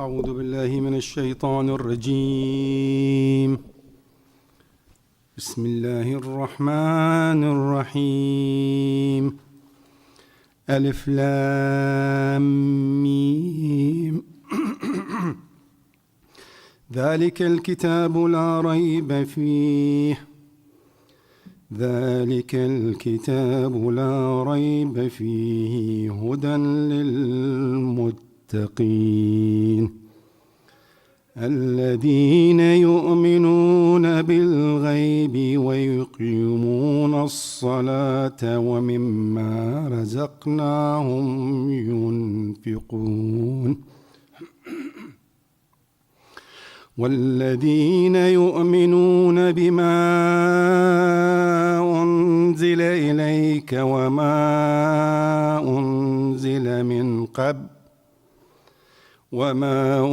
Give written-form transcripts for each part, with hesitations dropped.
أعوذ بالله من الشيطان الرجيم. بسم الله الرحمن الرحيم. ألف لام ميم. ذلك الكتاب لا ريب فيه. ذلك الكتاب لا ريب فيه هدى للمتقين الذين يؤمنون بالغيب ويقيمون الصلاة ومما رزقناهم ينفقون والذين يؤمنون بما أنزل إليك وما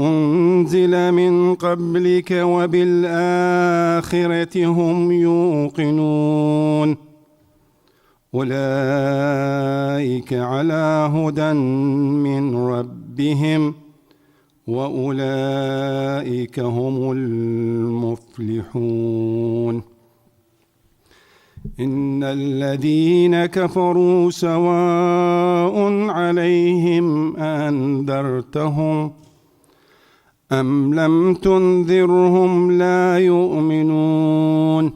أنزل من قبلك وبالآخرة هم يوقنون أولئك على هدى من ربهم وأولئك هم المفلحون. إن الذين كفروا سواء عليهم أنذرتهم أم لم تنذرهم لا يؤمنون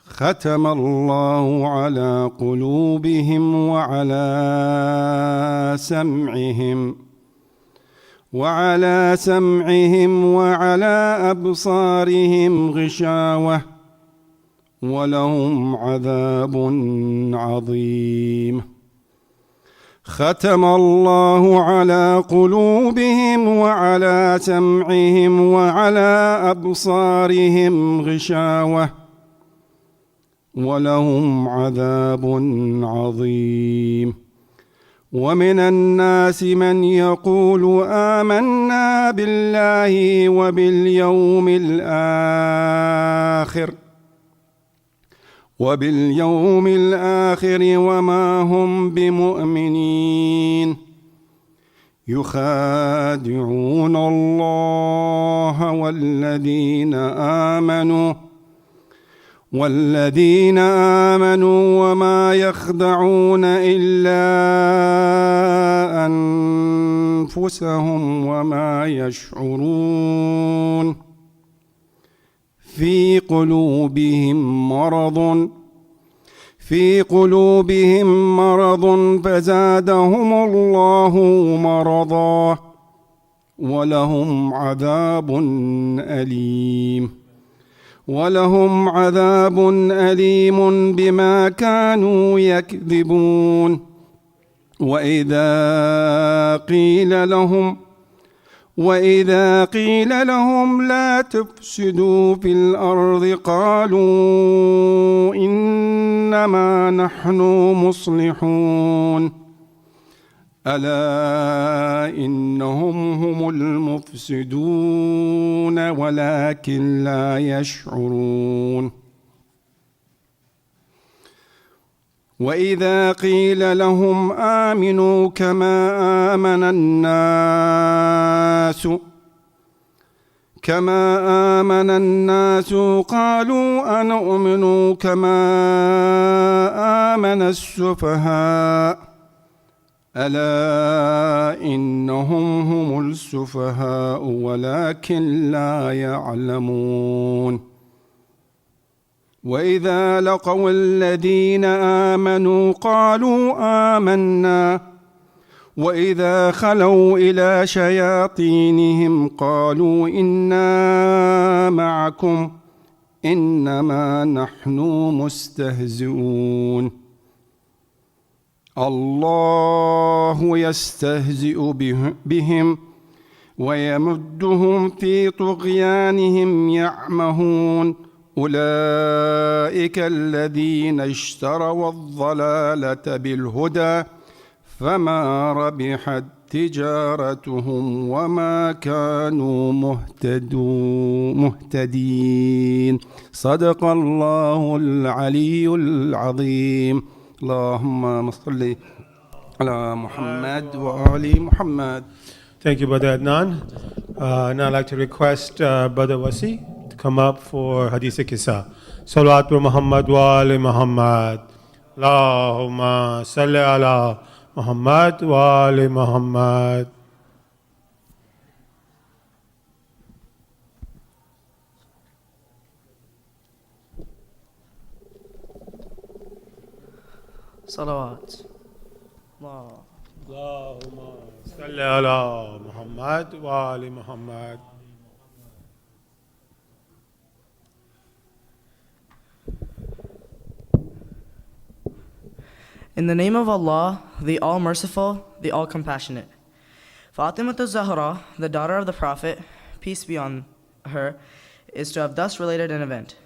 ختم الله على قلوبهم وعلى سمعهم وعلى أبصارهم غشاوة ولهم عذاب عظيم. ختم الله على قلوبهم وعلى سمعهم وعلى أبصارهم غشاوة ولهم عذاب عظيم. ومن الناس من يقول آمنا بالله وباليوم الآخر وما هم بمؤمنين يخادعون الله والذين آمنوا وما يخدعون إلا أنفسهم وما يشعرون. في قلوبهم مرض فزادهم الله مرضا ولهم عذاب أليم بما كانوا يكذبون. وإذا قيل لهم لا تفسدوا في الأرض قالوا إنما نحن مصلحون ألا إنهم هم المفسدون ولكن لا يشعرون. وإذا قيل لهم آمنوا كما آمن الناس قالوا أنؤمن كما آمن السفهاء ألا إنهم هم السفهاء ولكن لا يعلمون. وإذا لقوا الذين آمنوا قالوا آمنا وإذا خلوا إلى شياطينهم قالوا إنا معكم إنما نحن مستهزئون. الله يستهزئ بهم ويمدهم في طغيانهم يعمهون. أولئك الذين اشتروا الضلالة بالهدى فما ربحت تجارتهم وما كانوا مهتدين. صدق الله العلي العظيم. اللهم صل على محمد وآل محمد. Thank you, Brother Adnan. Now I'd like to request Brother Wasi to come up for Hadith Kisa. Salawat wa Muhammad wa ali Muhammad. Allahumma salli ala Muhammad wa ali Muhammad. Salawat. Allahumma salli ala Muhammad wa ali Muhammad. In the name of Allah, the All-Merciful, the All-Compassionate. Fatima Zahra, the daughter of the Prophet, peace be on her, is to have thus related an event.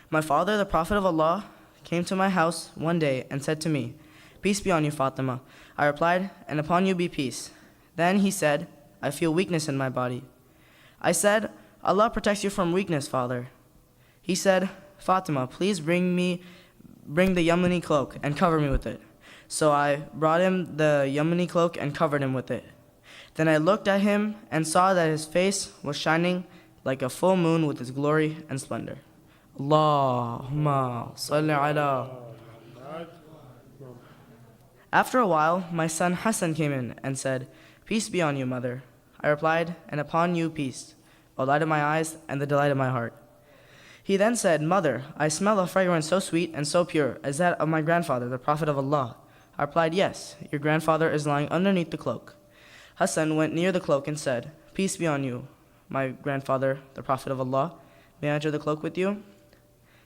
My father, the Prophet of Allah, came to my house one day and said to me, "Peace be on you, Fatima." I replied, "And upon you be peace." Then he said, "I feel weakness in my body." I said, "Allah protects you from weakness, father." He said, "Fatima, please bring the Yemeni cloak and cover me with it." So I brought him the Yemeni cloak and covered him with it. Then I looked at him and saw that his face was shining like a full moon with its glory and splendor. Allahumma salli ala. After a while, my son Hussain came in and said, "Peace be on you, mother." I replied, "And upon you peace, O light of my eyes and the delight of my heart." He then said, "Mother, I smell a fragrance so sweet and so pure as that of my grandfather, the Prophet of Allah." I replied, "Yes, your grandfather is lying underneath the cloak." Hussain went near the cloak and said, "Peace be on you, my grandfather, the Prophet of Allah. May I enter the cloak with you?"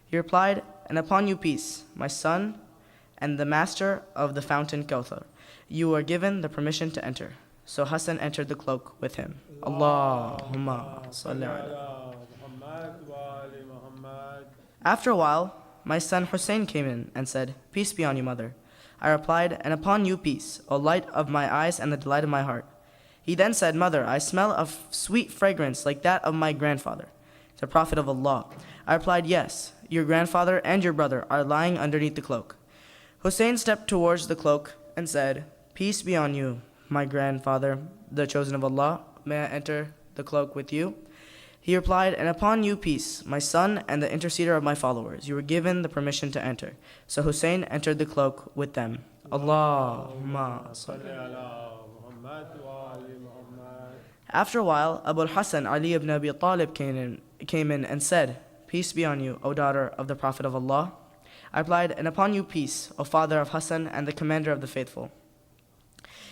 He replied, "And upon you peace, my son and the master of the fountain Kauthar. You are given the permission to enter." So Hussain entered the cloak with him. Allahumma salli ala. After a while, my son Hussain came in and said, "Peace be on you, mother." I replied, "And upon you peace, O light of my eyes and the delight of my heart." He then said, "Mother, I smell a sweet fragrance like that of my grandfather, the Prophet of Allah." I replied, "Yes, your grandfather and your brother are lying underneath the cloak." Hussain stepped towards the cloak and said, "Peace be on you, my grandfather, the chosen of Allah. May I enter the cloak with you?" He replied, "And upon you peace, my son and the interceder of my followers. You were given the permission to enter." So Hussain entered the cloak with them. Allahumma salli ala Muhammad wa ali Muhammad. After a while, Abul Hassan Ali ibn Abi Talib came in and said, "Peace be on you, O daughter of the Prophet of Allah." I replied, "And upon you peace, O father of Hassan and the commander of the faithful."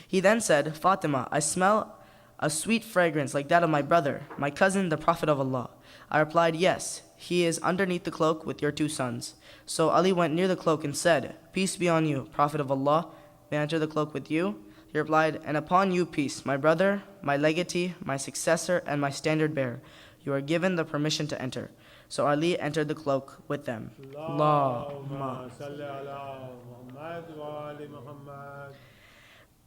He then said, "Fatima, I smell a sweet fragrance like that of my brother, my cousin, the Prophet of Allah." I replied, "Yes, he is underneath the cloak with your two sons." So Ali went near the cloak and said, "Peace be on you, Prophet of Allah. May I enter the cloak with you?" He replied, "And upon you peace, my brother, my legatee, my successor, and my standard bearer. You are given the permission to enter." So Ali entered the cloak with them. Allahumma salli ala Muhammad wa ali Muhammad.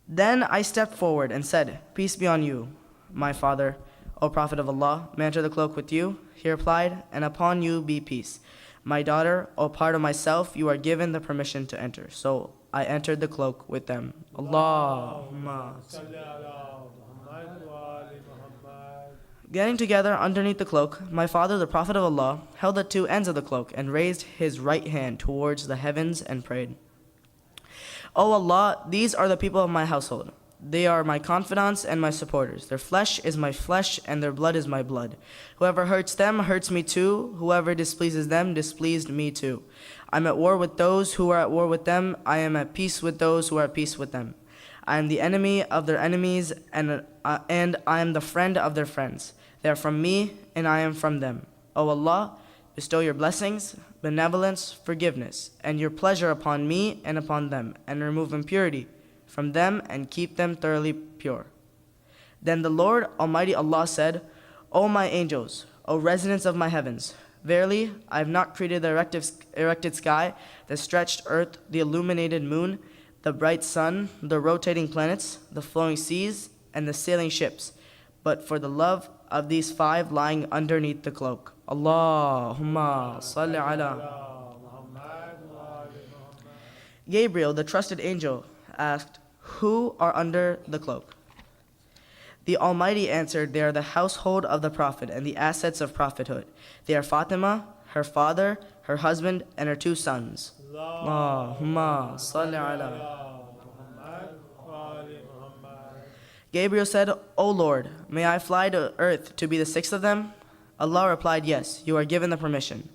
Then I stepped forward and said, "Peace be on you, my father, O Prophet of Allah. May I enter the cloak with you?" He replied, "And upon you be peace. My daughter, O part of myself, you are given the permission to enter." So I entered the cloak with them. Allahumma salli ala Muhammad wa ali Muhammad. Getting together underneath the cloak, my father, the Prophet of Allah, held the two ends of the cloak and raised his right hand towards the heavens and prayed, "O Allah, these are the people of my household. They are my confidants and my supporters. Their flesh is my flesh and their blood is my blood. Whoever hurts them hurts me too. Whoever displeases them displeased me too. I'm at war with those who are at war with them. I am at peace with those who are at peace with them. I am the enemy of their enemies and I am the friend of their friends. They are from me and I am from them. O Allah, bestow your blessings, benevolence, forgiveness, and your pleasure upon me and upon them, and remove impurity from them and keep them thoroughly pure." Then the Lord Almighty Allah said, "O my angels, O residents of my heavens, verily I have not created the erected sky, the stretched earth, the illuminated moon, the bright sun, the rotating planets, the flowing seas, and the sailing ships, but for the love of these five lying underneath the cloak. Allahumma salli ala Muhammad wa ali Muhammad." Gabriel, the trusted angel, asked, "Who are under the cloak?" The Almighty answered, they are the household of the Prophet and the assets of prophethood. They are Fatima, her father, her husband, and her 2 sons. Allahumma salli ala. Gabriel said, O Lord, may I fly to earth to be the 6th of them? Allah replied, yes, you are given the permission.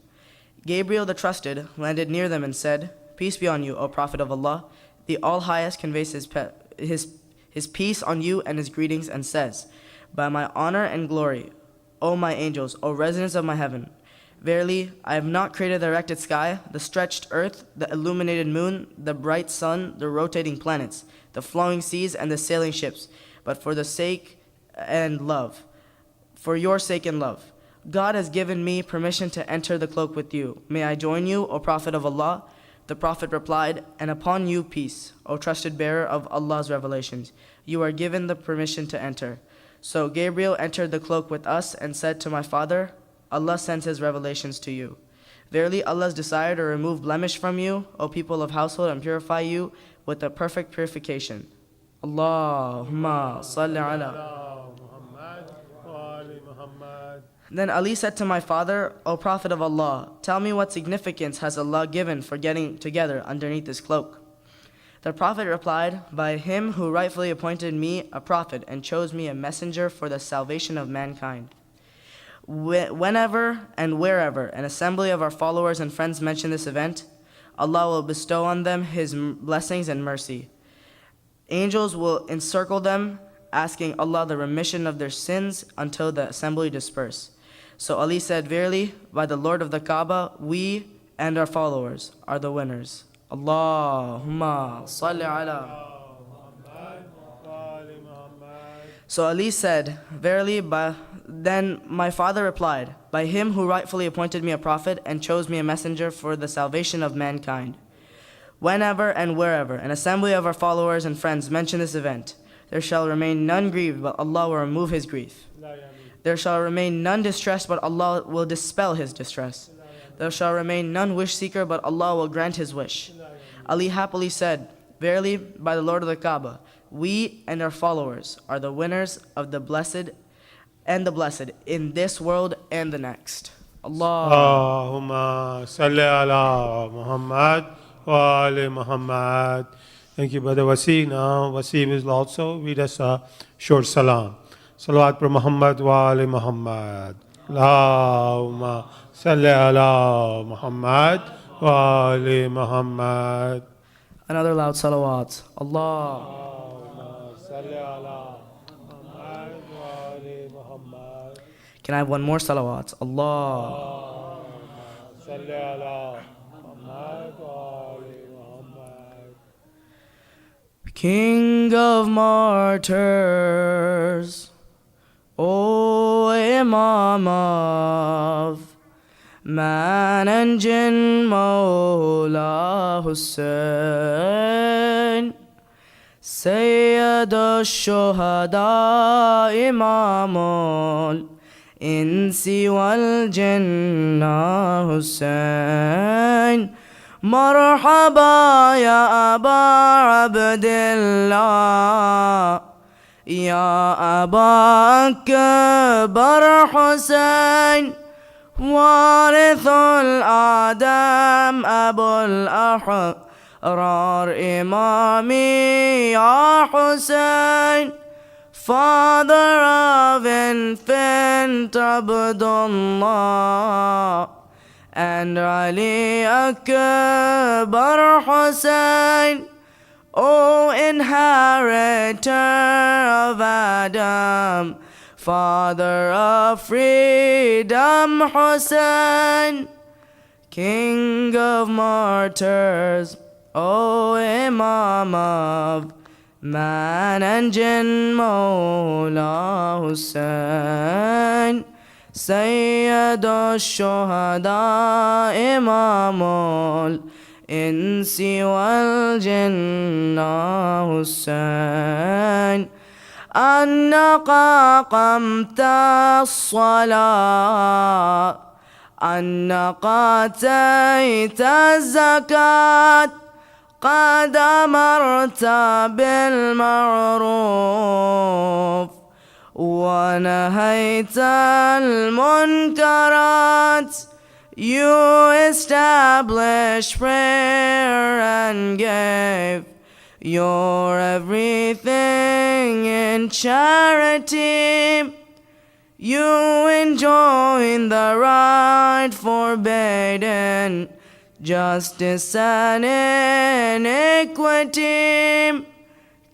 Gabriel the trusted landed near them and said, peace be on you, O Prophet of Allah. The All-Highest conveys his peace on you and his greetings and says, by my honor and glory, O my angels, O residents of my heaven, verily, I have not created the erected sky, the stretched earth, the illuminated moon, the bright sun, the rotating planets, the flowing seas, and the sailing ships, but for the sake and love, for your sake and love. God has given me permission to enter the cloak with you. May I join you, O Prophet of Allah? The Prophet replied, and upon you peace, O trusted bearer of Allah's revelations. You are given the permission to enter. So Gabriel entered the cloak with us and said to my father, Allah sends his revelations to you. Verily Allah's desire to remove blemish from you, O people of household, and purify you with a perfect purification. Allahumma salli ala. Then Ali said to my father, O Prophet of Allah, tell me what significance has Allah given for getting together underneath this cloak? The Prophet replied, by him who rightfully appointed me a prophet and chose me a messenger for the salvation of mankind. Whenever and wherever an assembly of our followers and friends mention this event, Allah will bestow on them his blessings and mercy. Angels will encircle them, asking Allah the remission of their sins until the assembly disperse. So Ali said, verily, by the Lord of the Kaaba, we and our followers are the winners. Allahumma salli ala. So Ali said, verily, then my father replied, by him who rightfully appointed me a prophet and chose me a messenger for the salvation of mankind. Whenever and wherever an assembly of our followers and friends mention this event, there shall remain none grieved, but Allah will remove his grief. There shall remain none distressed, but Allah will dispel his distress. There shall remain none wish seeker, but Allah will grant his wish. Ali happily said, verily, by the Lord of the Kaaba, we and our followers are the winners of the blessed in this world and the next. Allah. Allahumma salli ala Muhammad wa ali Muhammad. Thank you, Brother Wasi. Now, Wasi will also read us a short salam. Salawat for Muhammad wa ali Muhammad. Allahumma salli ala Muhammad wa ali Muhammad. Another loud salawat. Allah. Allahumma salli ala Muhammad wa ali Muhammad. Can I have one more salawat? Allah. Allahumma salli ala Muhammad wa ali Muhammad. King of martyrs, O Imam of man and jinn, Mawla Hussain, Sayyid al-Shuhada, Imam al-Insi wal-Jinnah, Hussain. Marhaba ya Aba Abdullah, ya Aba Akbar Hussain, Warithul Adam Abul Ahrar Imami ya Hussain, father of infant Abdullah and Ali Akbar Hussain, O inheritor of Adam, father of freedom Hussain, King of martyrs, O Imam of man and jinn, Mawla Hussain, Sayyid al-Shuhada, Imam al-Insi wal-Jinnah, Hussain. أنك قمت الصلاة، أنك أتيت الزكاة، قد أمرت بالمعروف ونهيت المنكرات. You established prayer and gave your everything in charity. You enjoin the right forbidden, justice and iniquity.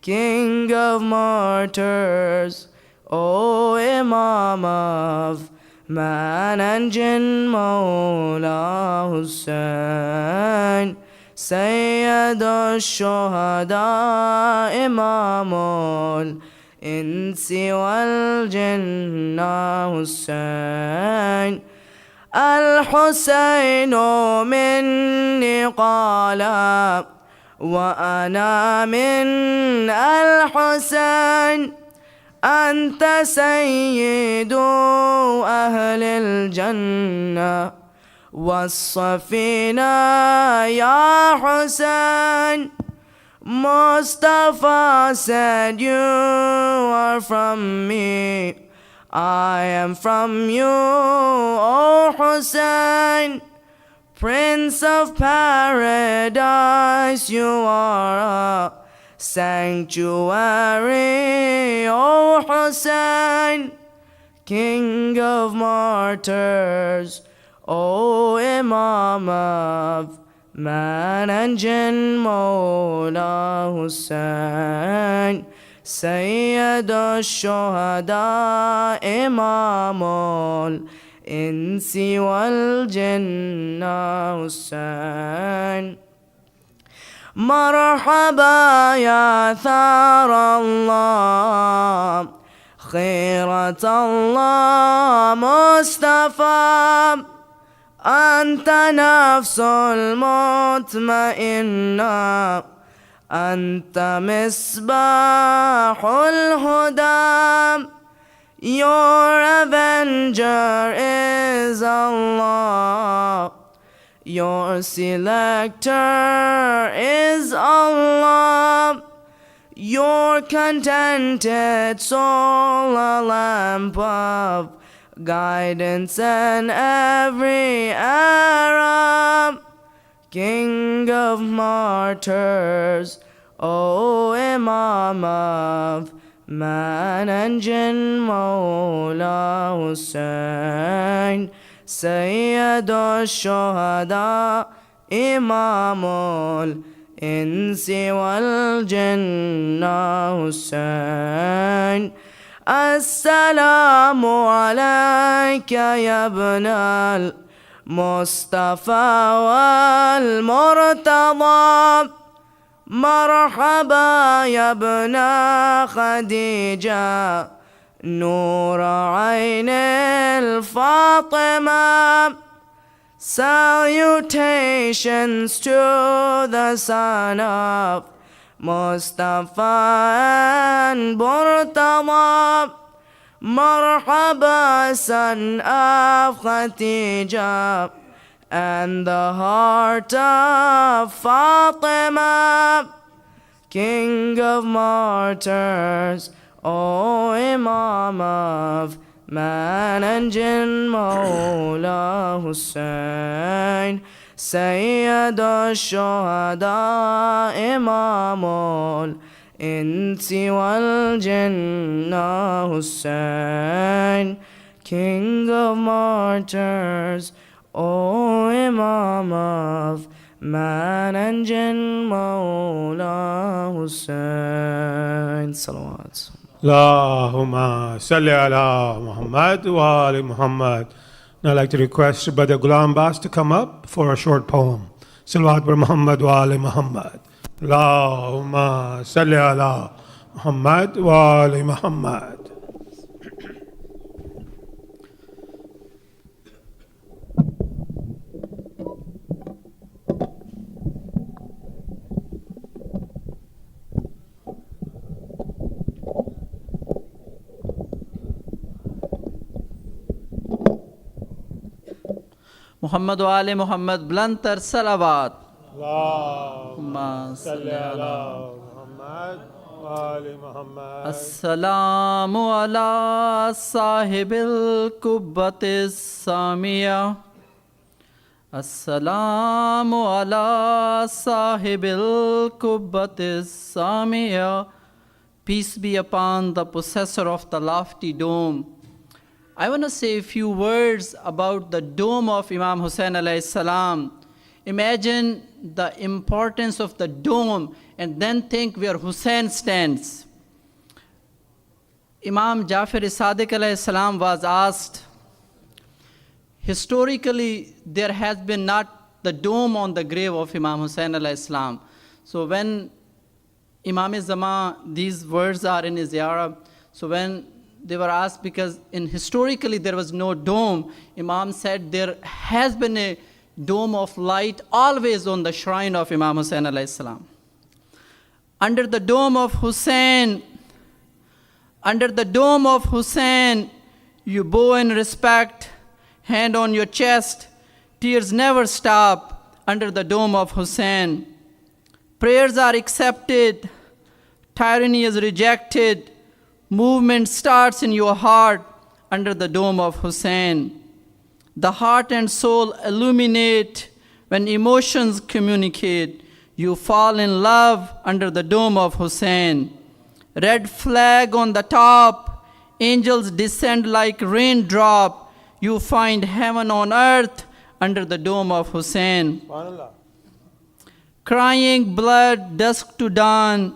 King of martyrs, O Imam of man and jinn, Mawla Hussain, Sayyid al-Shuhada, Imam al-Insi wal-Jinnah, Hussain. Al-Hussain minni qala وأنا من الحسين. أنت سيد أهل الجنة والصفينة يا حسين. Mustafa said, you are from me, I am from you, O Hussain. Prince of paradise, you are a sanctuary, O Hussain. King of martyrs, O Imam of man and jinn, Mawla Hussain. Sayyid al-Shuhada, Imam al-Insi wal-Jinnah, Hussain. مرحبا يا ثار الله خيرة الله مصطفى. أنت نفس المطمئنة، أنت مصباح الهدى. Your avenger is Allah, your selector is Allah. Your contented soul a lamp of guidance in every era. King of martyrs, O Imam of man and jinn, Mawla Hussain. Sayyid al-Shuhada, Imam al-Insi wal-Jinnah, Hussain. Assalamu alayka ya ibn al-Mustafa wal-Murtada. مرحبا يا ابن خديجة نور عين الفاطمة. Salutations to the son of Mustafa and Burtonsville. Marhaba, son of Khadija and the heart of Fatima. King of martyrs, O Imam of man and jinn, Mawla Hussain. Sayyid al-Shuhada, Imam al-Insi wal-Jinnah, Hussain. King of martyrs, O Imam of man and jinn, Mawla Hussain. Salawat. Allahumma salli ala Muhammad wa ali Muhammad. Now I'd like to request Brother Ghulam Abbas to come up for a short poem. Salawat wa Muhammad wa ali Muhammad. Allahumma salli ala Muhammad wa ali Muhammad. Muhammad wa ali Muhammad, blantar salawat. Allahumma salli ala Muhammad wa وآل محمد. السلام على صاحب القبة السامية. السلام على صاحب القبة السامية. Peace be upon the possessor of the lofty dome. I want to say a few words about the dome of Imam Hussain alayhi salam. Imagine the importance of the dome and then think where Hussain stands. Imam Jafar-e-Sadiq alayhi salam was asked, historically there has been not the dome on the grave of Imam Hussain alayhi salam. So when Imam-e-Zaman, these words are in his Ziyarah, so when they were asked, because historically there was no dome, Imam said there has been a dome of light always on the shrine of Imam Hussain alayhi salam. Under the dome of Hussain, you bow in respect, hand on your chest, tears never stop under the dome of Hussain. Prayers are accepted, tyranny is rejected, movement starts in your heart under the dome of Hussain. The heart and soul illuminate when emotions communicate. You fall in love under the dome of Hussain. Red flag on the top, angels descend like raindrop. You find heaven on earth under the dome of Hussain. Crying blood, dusk to dawn.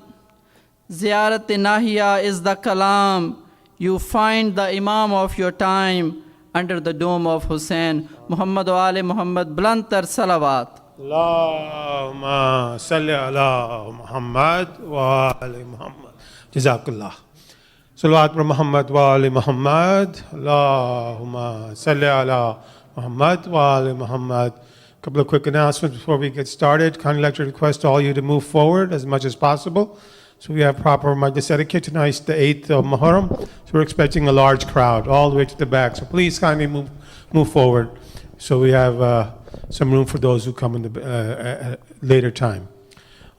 Ziyarat-e-Nahiya is the kalam. You find the Imam of your time under the dome of Hussain. Muhammad wa Ali Muhammad, blantar salawat. Allahumma salli ala Muhammad wa ali Muhammad. Jazakallah. Salawat wa Muhammad wa ali Muhammad. Allahumma salli ala Muhammad wa ali Muhammad. A couple of quick announcements before we get started. Kindly like to request all you to move forward as much as possible. So we have proper majlis etiquette. Tonight's the 8th of Muharram. So we're expecting a large crowd all the way to the back. So please kindly move forward. So we have some room for those who come in the later time.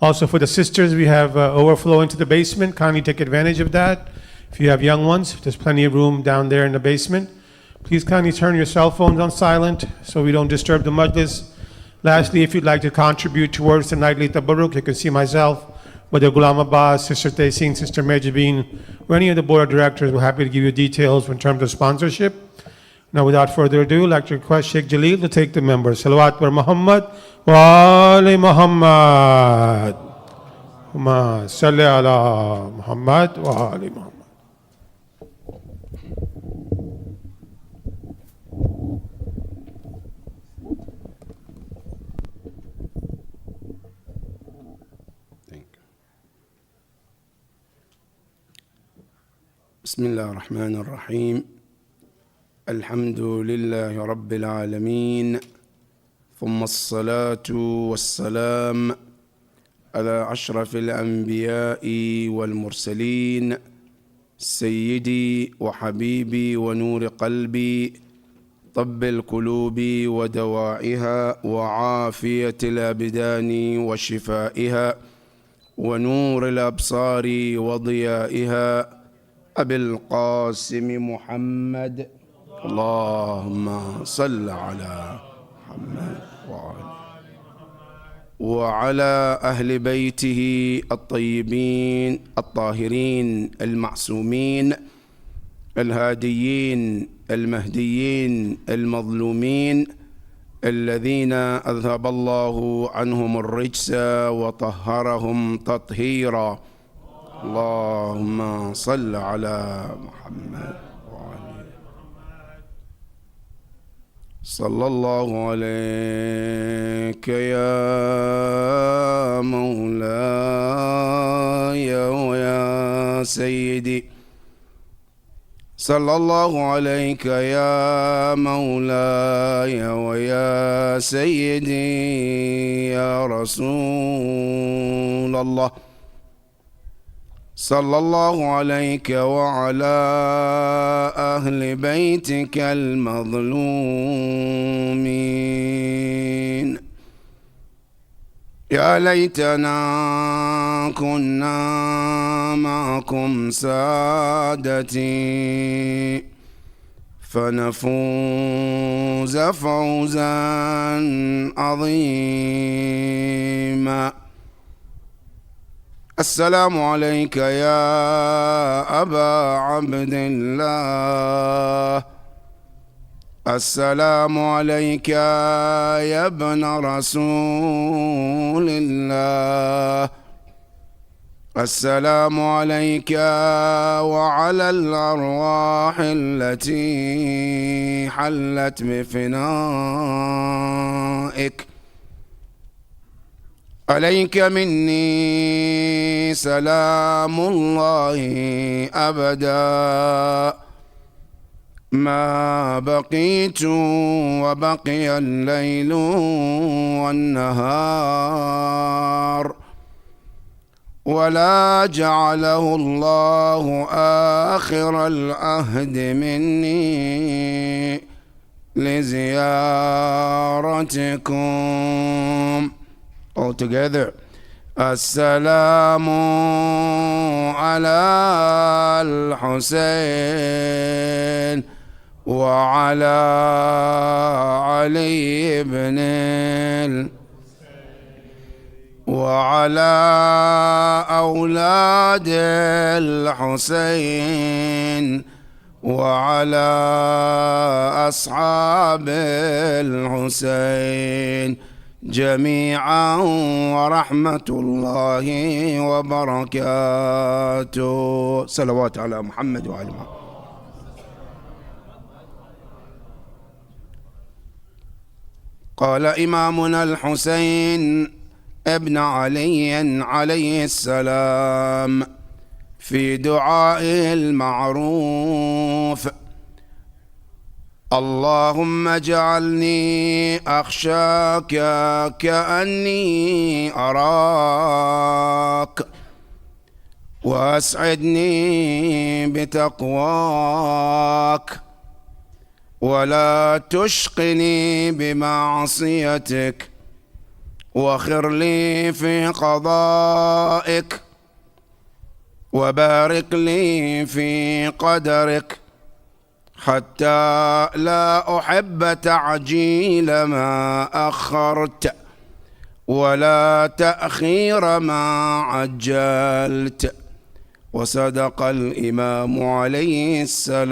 Also for the sisters, we have overflow into the basement. Kindly take advantage of that. If you have young ones, there's plenty of room down there in the basement. Please kindly turn your cell phones on silent so we don't disturb the majlis. Lastly, if you'd like to contribute towards the nightly tabarruk, you can see myself, Brother Ghulam Abbas, Sister Taysin, Sister Majibeen, or any of the board of directors. We're happy to give you details in terms of sponsorship. Now, without further ado, I'd like to request Sheikh Jalil to take the members. Salawat wa Muhammad wa ali Muhammad. Allahumma salli ala Muhammad wa ali Muhammad. بسم الله الرحمن الرحيم. الحمد لله رب العالمين، ثم الصلاة والسلام على أشرف الأنبياء والمرسلين، سيدي وحبيبي ونور قلبي، طب القلوب ودوائها وعافية الأبدان وشفائها ونور الأبصار وضيائها، أبي القاسم محمد. اللهم صل على محمد وعلى أهل بيته الطيبين الطاهرين المعصومين الهاديين المهديين المظلومين الذين أذهب الله عنهم الرجس وطهرهم تطهيرا. اللهم صل على محمد وعلى صلى الله عليك يا مولاي ويا سيدي، صلى الله عليك يا مولاي ويا سيدي يا رسول الله، صلى الله عليك وعلى أهل بيتك المظلومين. يا ليتنا كنا معكم سادتي فنفوز فوزا عظيما. السلام عليك يا أبا عبد الله، السلام عليك يا ابن رسول الله، السلام عليك وعلى الأرواح التي حلت بفنائك. عليك مني سلام الله أبدا ما بقيت وبقي الليل والنهار، ولا جعله الله آخر العهد مني لزيارتكم. All together. السلام على الحسين وعلى علي بن وعلى أولاد الحسين وعلى أصحاب الحسين جميعا ورحمة الله وبركاته. صلوات على محمد وعلى محمد. قال إمامنا الحسين ابن علي عليه السلام في دعائه المعروف: اللهم اجعلني أخشاك كأني أراك، وأسعدني بتقواك، ولا تشقني بمعصيتك، وخر لي في قضائك، وبارك لي في قدرك، حتى لا أحب تعجيل ما أخرت ولا تأخير ما عجلت. وصدق الإمام عليه السلام.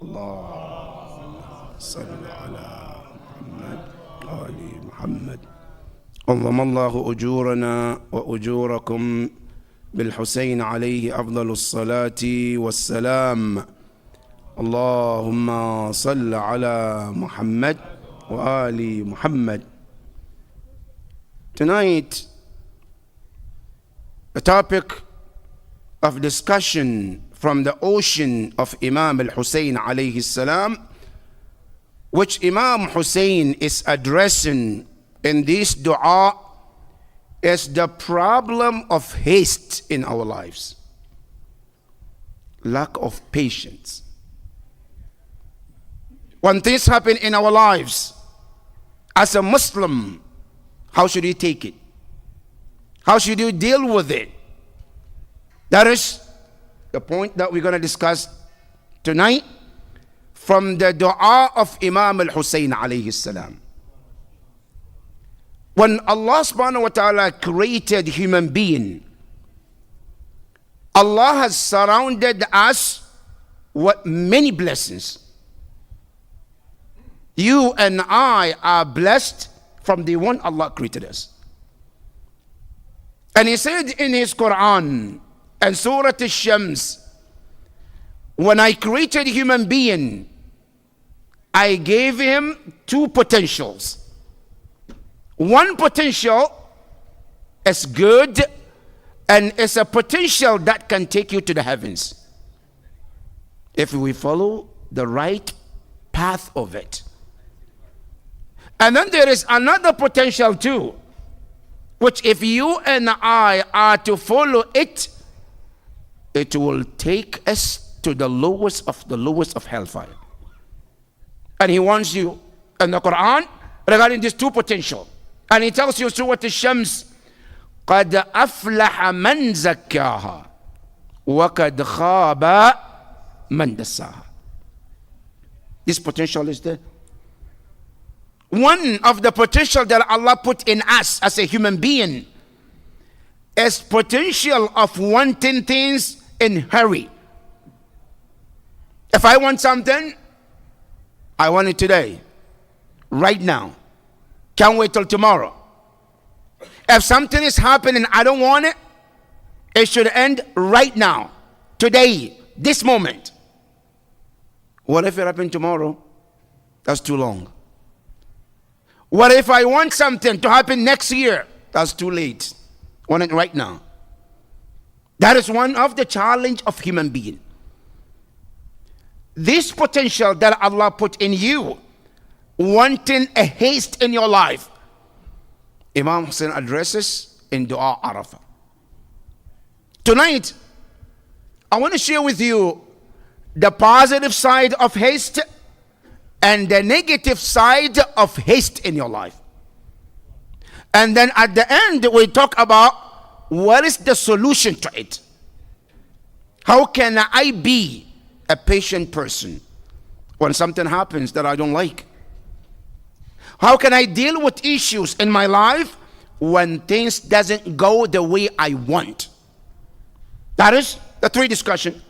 اللهم صل على محمد وآل محمد. عظم الله أجورنا وأجوركم بالحسين عليه أفضل الصلاة والسلام. اللهم صل على محمد وآل محمد. Tonight, a topic of discussion from the ocean of Imam al-Hussain alayhi salam, which Imam Hussain is addressing in this dua, is the problem of haste in our lives. Lack of patience. When things happen in our lives, as a Muslim, how should you take it? How should you deal with it? That is the point that we're going to discuss tonight from the dua of Imam al-Hussain alayhi salam. When Allah subhanahu wa ta'ala created human being, Allah has surrounded us with many blessings. You and I are blessed from the one Allah created us. And He said in His Quran and Surah Al-Shams, when I created human being, I gave him two potentials. One potential is good, and it's a potential that can take you to the heavens if we follow the right path of it. And then there is another potential too, which if you and I are to follow it, it will take us to the lowest of hellfire. And He wants you in the Quran regarding these two potential. And he tells you Surah Al-Shams, قَدْ أَفْلَحَ مَنْ زَكَّاهَا وَقَدْ خَابَ مَنْ دَسَّاهَا. This potential is there. One of the potential that Allah put in us as a human being is potential of wanting things in hurry. If I want something, I want it today, right now. Can't wait till tomorrow. If something is happening, I don't want it, it should end right now, today, this moment. What if it happened tomorrow? That's too long. What if I want something to happen next year? That's too late. I want it right now. That is one of the challenge of human being. This potential that Allah put in you, wanting a haste in your life, Imam Hussain addresses in Dua-e-Arafa. Tonight, I want to share with you the positive side of haste and the negative side of haste in your life. And then at the end, we talk about what is the solution to it. How can I be a patient person when something happens that I don't like? How can I deal with issues in my life when things doesn't go the way I want? That is the three discussion.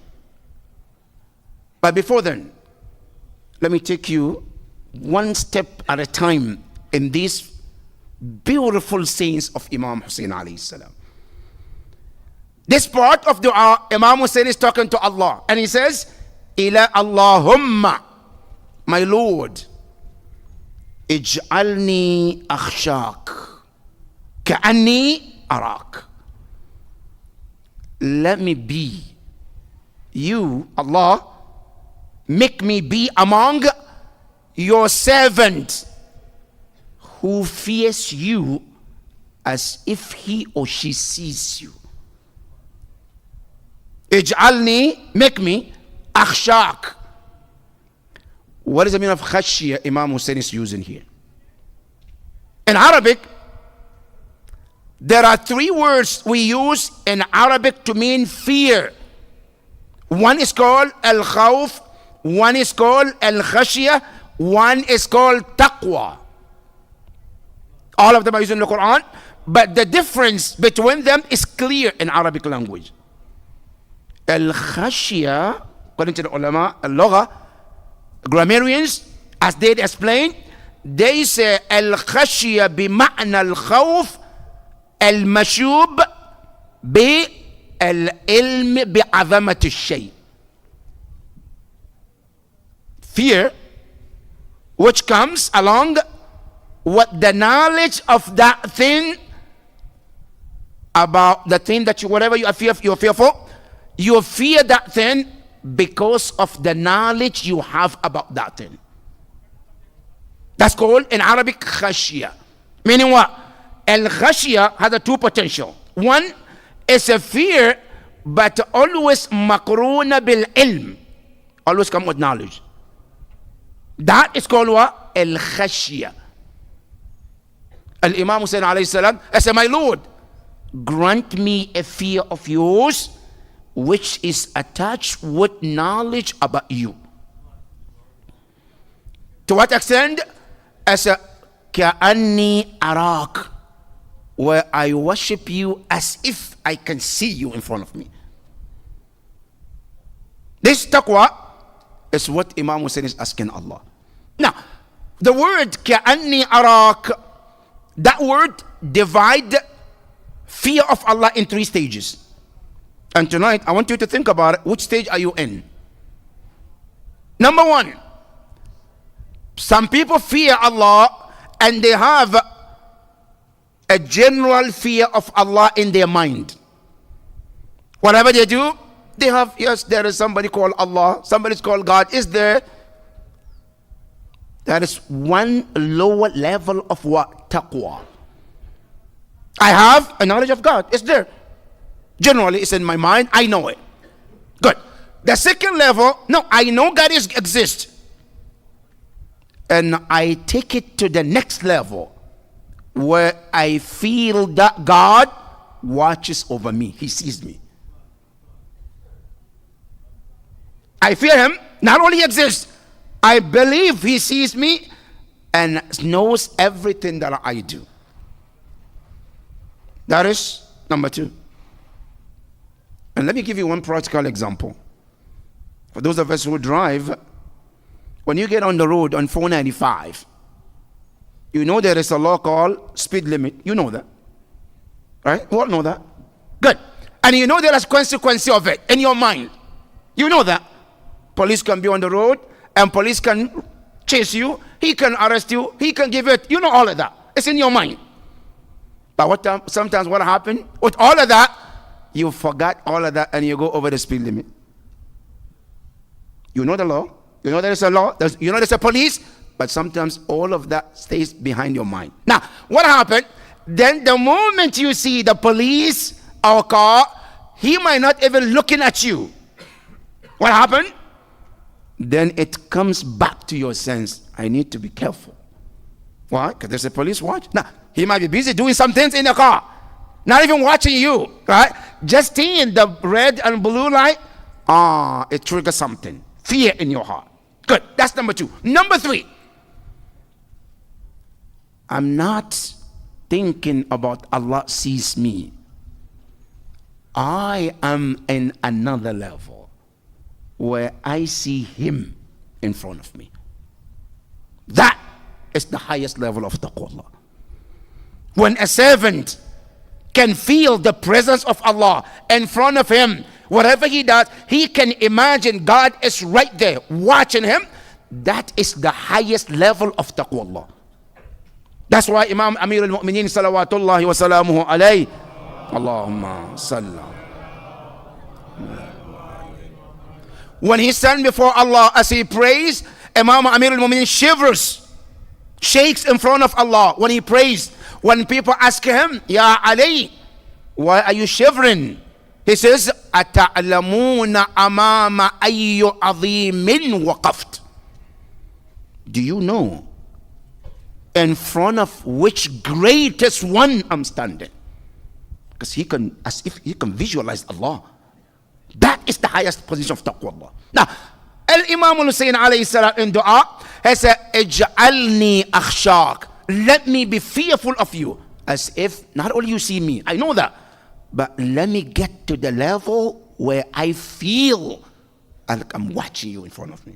But before then, let me take you one step at a time in these beautiful sayings of Imam Hussain alayhi salam. This part of dua, Imam Hussain is talking to Allah, and he says, Ila Allahumma, my Lord, ij'alni akhshak, ka'anni arak. Let me be, you, Allah, make me be among your servant who fears you as if he or she sees you. Ij'alni, make me, akhshak. What is the meaning of khashya Imam Hussain is using here? In Arabic, there are three words we use in Arabic to mean fear. One is called al-khawf, one is called al-khashya, one is called taqwa. All of them are used in the Quran, but the difference between them is clear in Arabic language. Al-khashya, according to the ulama, al-lugha, grammarians, as they explain, they say al-khashya bima'na al-khawf al-mashub bi-al-ilm bi'azamat al-shay. Fear, which comes along with the knowledge of that thing, about the thing that you, whatever you are fearful, you fear that thing because of the knowledge you have about that thing. That's called in Arabic khashya. Meaning what? Al-khashya has a two potential. One is a fear, but always makruna bil ilm. Always come with knowledge. That is called what? Al-khashya. Al-Imam Hussain alayhi salam, I say, my Lord, grant me a fear of yours which is attached with knowledge about you. To what extent? As a ka'anni arak, where I worship you as if I can see you in front of me. This taqwa is what Imam Hussain is asking Allah. Now, the word ka'anni arak, that word divide fear of Allah in three stages. And tonight, I want you to think about it. Which stage are you in? Number one, some people fear Allah and they have a general fear of Allah in their mind. Whatever they do, they have, yes, there is somebody called Allah, somebody's called God. Is there? That is one lower level of what? Taqwa. I have a knowledge of God. It's there. Generally, it's in my mind. I know it. Good. The second level, no, I know God exists. And I take it to the next level. where I feel that God watches over me. He sees me. I feel him not only exists, I believe he sees me and knows everything that I do. That is number 2. And let me give you one practical example. For those of us who drive, when you get on the road on 495, you know there is a law called speed limit. You know that. Right? You all know that. Good. And you know there is consequence of it in your mind. You know that. Police can be on the road and police can chase you. He can arrest you. He can give it. You know all of that. It's in your mind. But sometimes what happens? With all of that, you forgot all of that and you go over the speed limit. You know the law. You know there is a law. You know there's a police. But sometimes all of that stays behind your mind. Now, what happened? Then the moment you see the police or car, he might not even looking at you. What happened? Then it comes back to your sense. I need to be careful. Why? Because there's a police watch. Now, he might be busy doing some things in the car. Not even watching you. Right? Just seeing the red and blue light. It triggers something. Fear in your heart. Good. That's number 2. Number 3. I'm not thinking about Allah sees me. I am in another level where I see him in front of me. That is the highest level of taqwa. When a servant can feel the presence of Allah in front of him, whatever he does, he can imagine God is right there watching him. That is the highest level of taqwa. That's why Imam Amir al-Mu'mineen salawatullahi wa salamuhu alayhi, Allahumma sallam. When he stands before Allah as he prays, Imam Amir al-Mu'mineen shivers, shakes in front of Allah when he prays. When people ask him, Ya Ali, why are you shivering? He says, Ata'lamuna amama ayyu azimin waqaft. Do you know in front of which greatest one I'm standing? Because he can, as if he can visualize Allah. That is the highest position of taqwa. Now, Imam Hussain alayhi salam in dua, he said, Ij'alni akhshak. Let me be fearful of you. As if not only you see me, I know that, but let me get to the level where I feel like I'm watching you in front of me.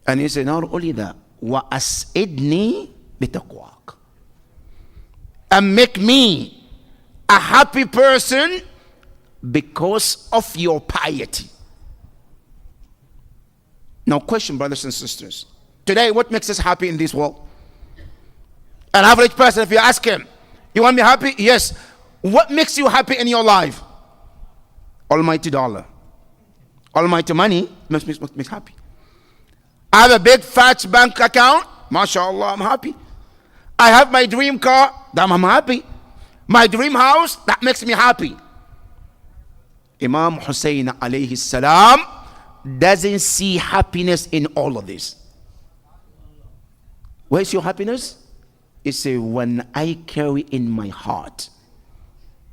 And he said, not only that, wa as'idni bitaqwak, and make me a happy person because of your piety. Now, question, brothers and sisters. Today, what makes us happy in this world? An average person, if you ask him, you want me happy? Yes. What makes you happy in your life? Almighty dollar. Almighty money makes me happy. I have a big fat bank account. MashaAllah, I'm happy. I have my dream car. Then I'm happy. My dream house, that makes me happy. Imam Hussain alayhi salam doesn't see happiness in all of this. Where's your happiness? It says, when I carry in my heart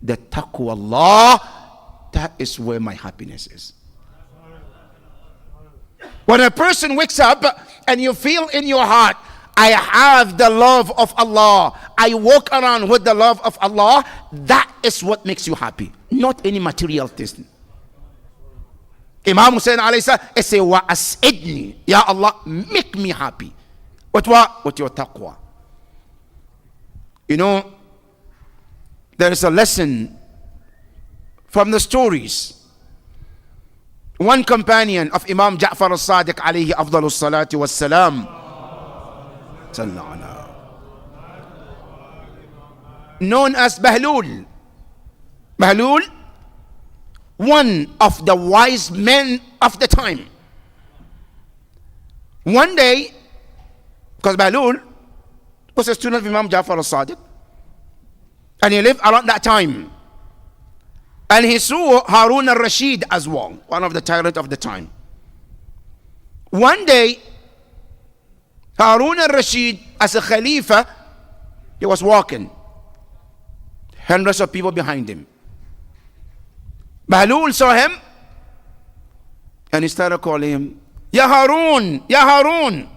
the taqwa Allah, that is where my happiness is. When a person wakes up and you feel in your heart, I have the love of Allah, I walk around with the love of Allah, that is what makes you happy, not any material thing. Imam Hussain alayhi salam, he said, wa as'idni, Ya Allah, make me happy. With what? With your taqwa. You know, there is a lesson from the stories. One companion of Imam Ja'far al-Sadiq alayhi afdalus salatu was salam, known as Bahlul. Bahlul, one of the wise men of the time. One day, because Bahlul was a student of Imam Ja'far al-Sadiq, and he lived around that time. And he saw Harun al-Rashid as well, one of the tyrants of the time. One day, Harun al-Rashid, as a Khalifa, He was walking. Hundreds of people behind him. Bahlul saw him and he started calling him, Ya Harun, Ya Harun.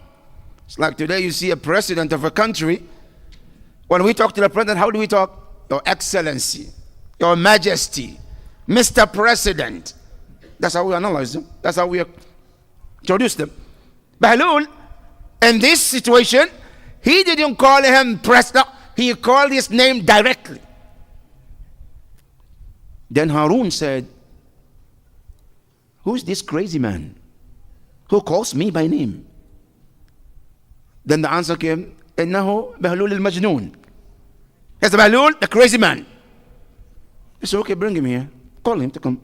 It's like today you see a president of a country. When we talk to the president, how do we talk? Your Excellency, Your Majesty, Mr. President. That's how we analyze them. That's how we introduce them. Bahlul, in this situation, he didn't call him President. He called his name directly. Then Harun said, who's this crazy man who calls me by name? Then the answer came, إنه بهلول المجنون. It's Bahlul, the crazy man. He said, okay, bring him here. Call him to come.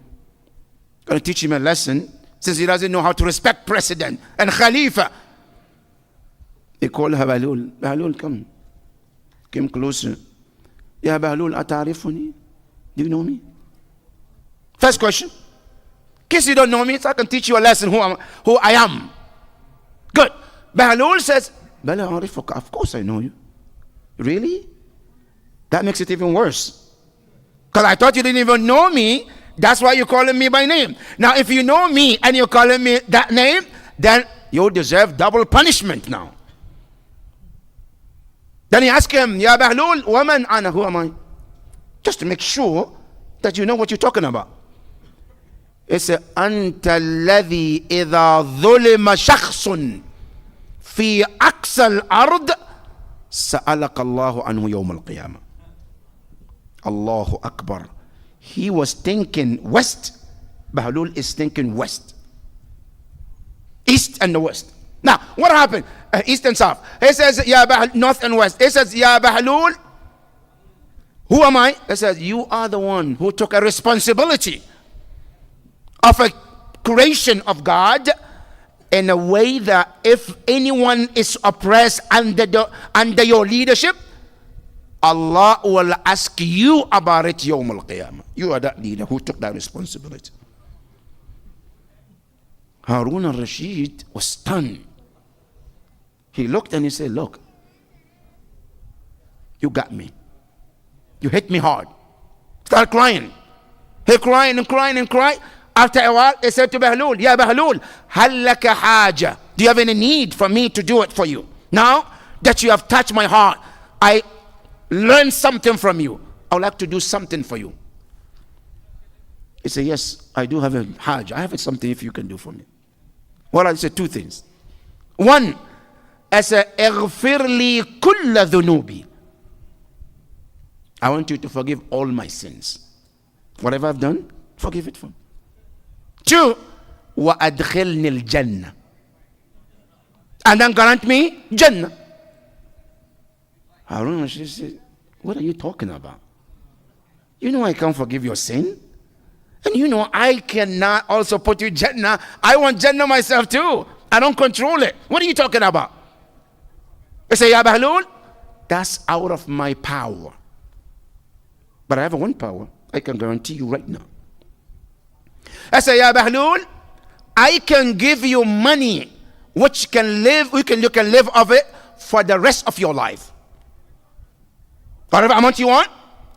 Gonna teach him a lesson since he doesn't know how to respect president and Khalifa. He called Bahlul. Bahlul, come. Came closer. Ya Bahlul, atarifuni? Do you know me? First question. In case you don't know me, so I can teach you a lesson who I am. Good. Bahlul says, Bala arifuka, of course I know you. Really? That makes it even worse. Because I thought you didn't even know me. That's why you're calling me by name. Now, if you know me and you're calling me that name, then you deserve double punishment now. Then he asked him, Ya Bahlul, waman ana, who am I? Just to make sure that you know what you're talking about. He said, Anta alladhi idha dhulima shakhsun fi aqsa al-ard sa'alaka Allahu anhu yawm al-qiyamah. Allahu Akbar. He was thinking west. Bahlul is thinking west. East and the west. Now, what happened? East and south. He says, Ya Bahlul, north and west. He says, Ya Bahlul, who am I? He says, you are the one who took a responsibility of a creation of God in a way that if anyone is oppressed under your leadership, Allah will ask you about it Yawm al-Qiyamah. You are that leader who took that responsibility. Harun al-Rashid was stunned. He looked and he said, look, you got me. You hit me hard. Start crying. He crying and crying and crying. After a while, he said to Bahlul, Ya Bahlul, hal laka haja. Do you have any need for me to do it for you? Now that you have touched my heart, I learned something from you. I would like to do something for you. He said, yes, I do have a hajj. I have something if you can do for me. Well, I said two things. One, I said, اغفر لي كل ذنوبي. I want you to forgive all my sins. Whatever I've done, forgive it for me. Two, وأدخلني الجنة. And then grant me Jannah. Harun, she said, what are you talking about? You know I can't forgive your sin. And you know I cannot also put you Jannah. I want Jannah myself too. I don't control it. What are you talking about? I say, Ya Bahlul, that's out of my power. But I have one power. I can guarantee you right now. I say, Ya Bahlul, I can give you money which you can live of it for the rest of your life. Whatever amount you want,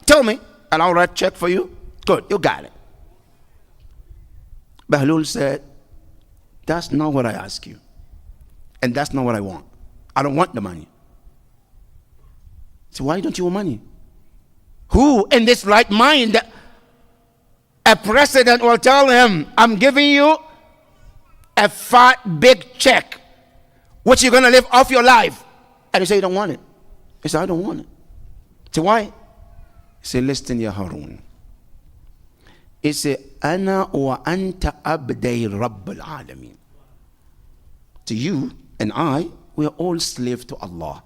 tell me, and I'll write a check for you. Good, you got it. Bahlul said, that's not what I ask you. And that's not what I want. I don't want the money. So why don't you want money? Who in this right mind, a president will tell him, I'm giving you a fat, big check, which you're going to live off your life. And you say you don't want it. He said, I don't want it. So why? He said, listen, Ya Harun. He said, Ana wa anta abday Rabbil Alameen. To you and I, we are all slaves to Allah.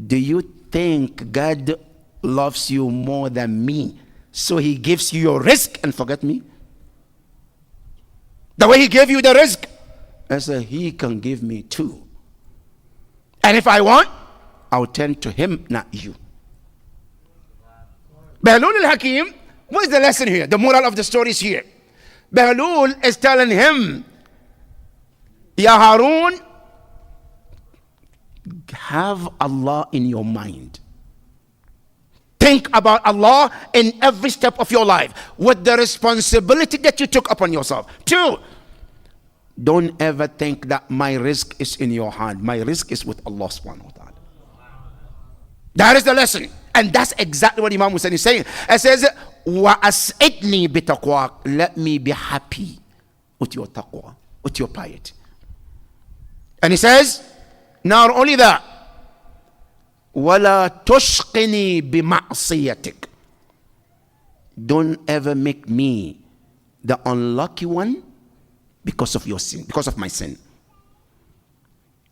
Do you think God loves you more than me, so he gives you your risk and forget me? The way he gave you the risk, I said, he can give me too. And if I want, I'll turn to him, not you. Bahlul al-Hakim, what is the lesson here? The moral of the story is here. Bahlul is telling him, Ya Harun, have Allah in your mind. Think about Allah in every step of your life with the responsibility that you took upon yourself. 2, don't ever think that my risk is in your hand. My risk is with Allah subhanahu wa ta'ala. That is the lesson. And that's exactly what Imam Hussain is saying. It says, وَأَسْعِدْنِي بِتَقْوَاكَ, let me be happy with your taqwa, with your piety. And he says, not only that, وَلَا تُشْقِنِي بِمَعْصِيَتِكَ, don't ever make me the unlucky one because of your sin, because of my sin.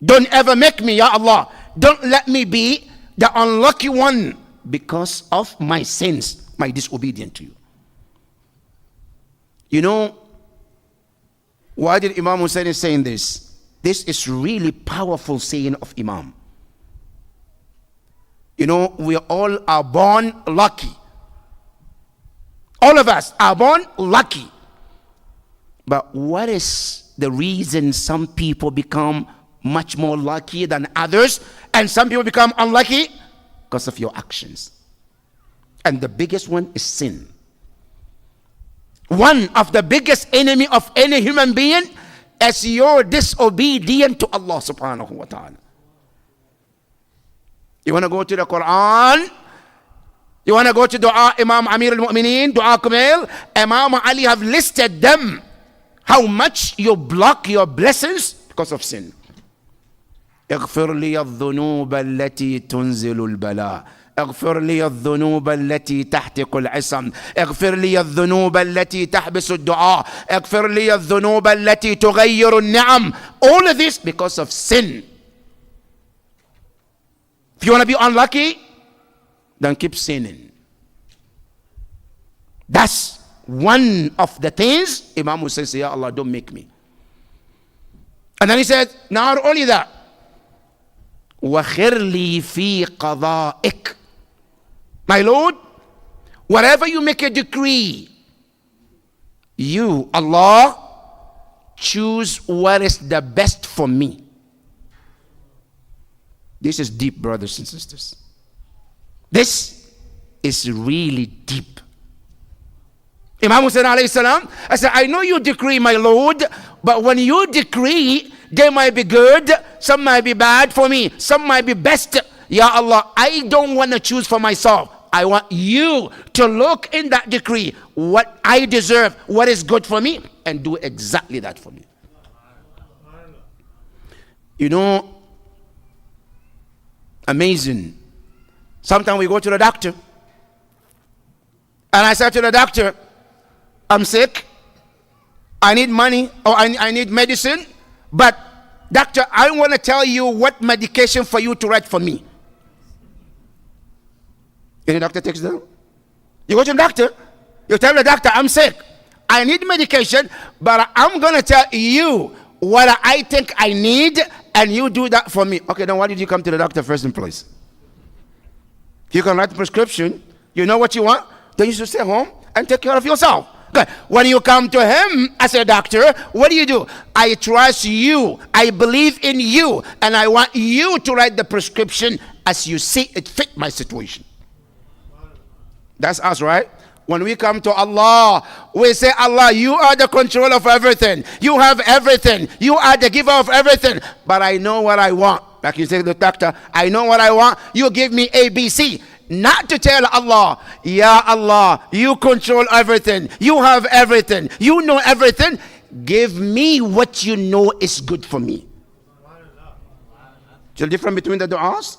Don't ever make me, Ya Allah, don't let me be the unlucky one because of my sins, my disobedience to you. You know, why did Imam Hussain is saying this? This is really powerful saying of Imam. You know, we all are born lucky. All of us are born lucky. But what is the reason some people become much more lucky than others and some people become unlucky? Because of your actions. And the biggest one is sin. One of the biggest enemy of any human being is your disobedience to Allah subhanahu wa ta'ala. You want to go to the Quran? You want to go to Dua Imam Amir al-Mu'mineen, Dua Kumail? Imam Ali have listed them. How much you block your blessings because of sin. اغفر لي الذنوب التي تنزل البلاء اغفر لي الذنوب التي تحتق العصم اغفر لي الذنوب التي تحبس الدعاء اغفر لي الذنوب التي تغير النعم. All of this because of sin. If you want to be unlucky, then keep sinning. That's one of the things Imam Hussain says, Ya Allah, don't make me. And then he said, not only that, وَخِرْ لِي فِي قَضَائِكَ, my Lord, whatever you make a decree, you, Allah, choose what is the best for me. This is deep, brothers and sisters. This is really deep. Imam Hussain alayhi salam, I said, I know you decree, my Lord, but when you decree, they might be good, some might be bad for me, some might be best. Ya Allah, I don't want to choose for myself. I want you to look in that decree what I deserve, what is good for me, and do exactly that for me. You know, amazing. Sometimes we go to the doctor, and I say to the doctor, I'm sick, I need money, or I need medicine, but doctor, I want to tell you what medication for you to write for me. And the doctor takes them. You go to the doctor, you tell the doctor, I'm sick, I need medication, but I'm going to tell you what I think I need, and you do that for me. Okay, then why did you come to the doctor first in place? You can write the prescription, you know what you want, then you should stay home and take care of yourself. Okay. When you come to him as a doctor, what do? I trust you, I believe in you, and I want you to write the prescription as you see it fit my situation. That's us, right? When we come to Allah, we say, Allah, you are the control of everything. You have everything. You are the giver of everything. But I know what I want. Like you say to the doctor, I know what I want. You give me A, B, C. Not to tell Allah, Ya Allah, you control everything. You have everything. You know everything. Give me what you know is good for me. See the difference between the du'as?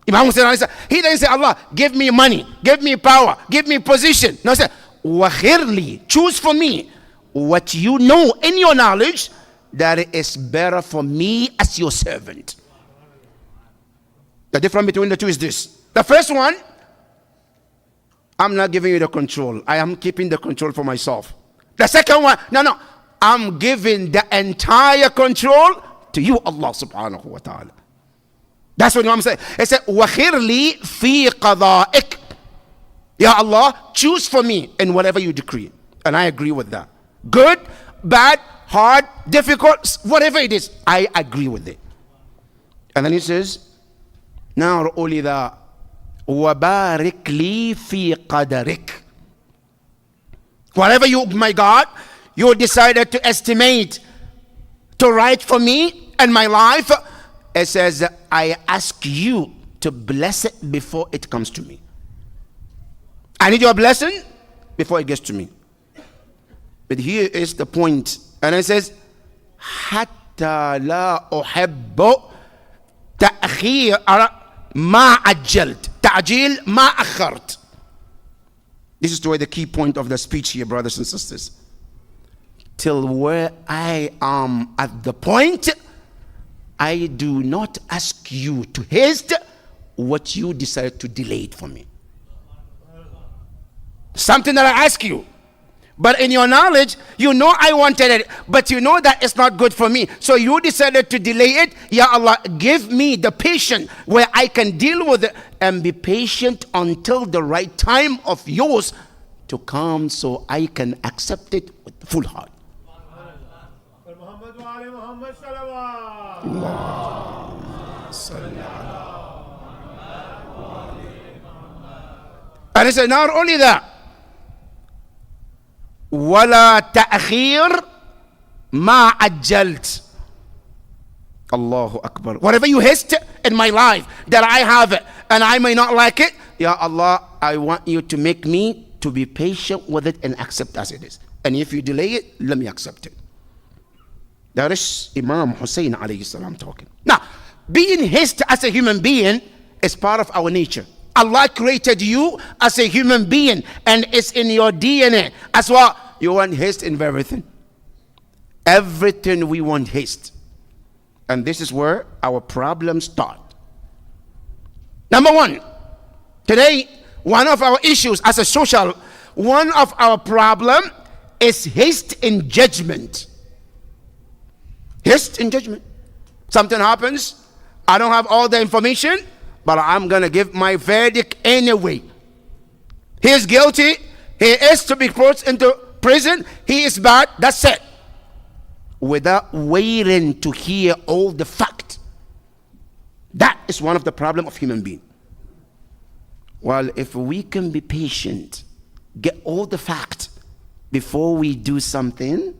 Imam Hussain, he didn't say, Allah, give me money, give me power, give me position. No, he said, وَخِرْلِي, choose for me what you know in your knowledge that is better for me as your servant. The difference between the two is this. The first one, I'm not giving you the control. I am keeping the control for myself. The second one, no, I'm giving the entire control to you, Allah subhanahu wa ta'ala. That's what Imam said. He said, وَخِرْ لِي فِي قَضَائِكَ. Ya Allah, choose for me in whatever you decree. And I agree with that. Good, bad, hard, difficult, whatever it is, I agree with it. And then he says, Not only that, وَبَارِكْ لِي فِي قَدَرِكْ. Whatever you, my God, you decided to estimate, to write for me and my life, it says, I ask you to bless it before it comes to me. I need your blessing before it gets to me. But here is the point. And it says, حَتَّى لَا أُحِبُّ تَأْخِيرَ مَا عَجَّلْتَ تَعْجِيل مَا أَخَّرْتَ. This is the key point of the speech here, brothers and sisters. Till where I am at the point, I do not ask you to haste what you decide to delay it for me. Something that I ask you, but in your knowledge, you know I wanted it, but you know that it's not good for me. So you decided to delay it. Ya Allah, give me the patience where I can deal with it and be patient until the right time of yours to come so I can accept it with full heart. And he said, not only that, وَلَا تَأْخِيرْ مَا عَجَّلْتَ. Allahu Akbar. Whatever you haste in my life that I have it and I may not like it, Ya Allah, I want you to make me to be patient with it and accept as it is. And if you delay it, let me accept it. That is Imam Hussain alayhi salam talking. Now, being hasty as a human being is part of our nature. Allah created you as a human being and it's in your DNA. As well, you want haste in everything. Everything we want haste. And this is where our problems start. Number one, today, one of our issues as a social, one of our problem is haste in judgment. Haste in judgment. Something happens, I don't have all the information, but I'm going to give my verdict anyway. He is guilty. He is to be put into prison. He is bad. That's it. Without waiting to hear all the fact. That is one of the problems of human being. Well, if we can be patient, get all the fact before we do something,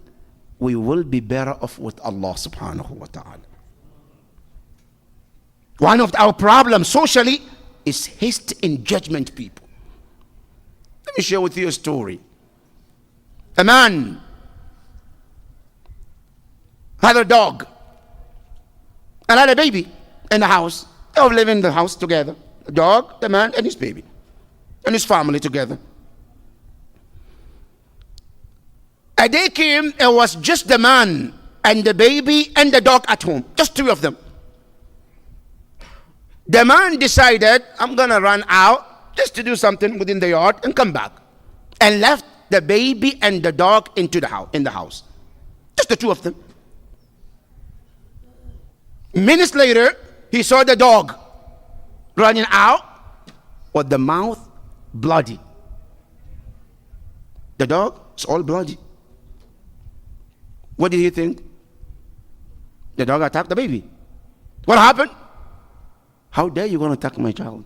we will be better off with Allah subhanahu wa ta'ala. One of our problems socially is haste in judgment, people. Let me share with you a story. A man had a dog and had a baby in the house. They all live in the house together. The dog, the man, and his baby. And his family together. A day came, it was just the man and the baby and the dog at home. Just two of them. The man decided, I'm going to run out just to do something within the yard and come back. And left the baby and the dog in the house. Just the two of them. Minutes later, he saw the dog running out with the mouth bloody. The dog is all bloody. What did he think? The dog attacked the baby. What happened? How dare you going to attack my child?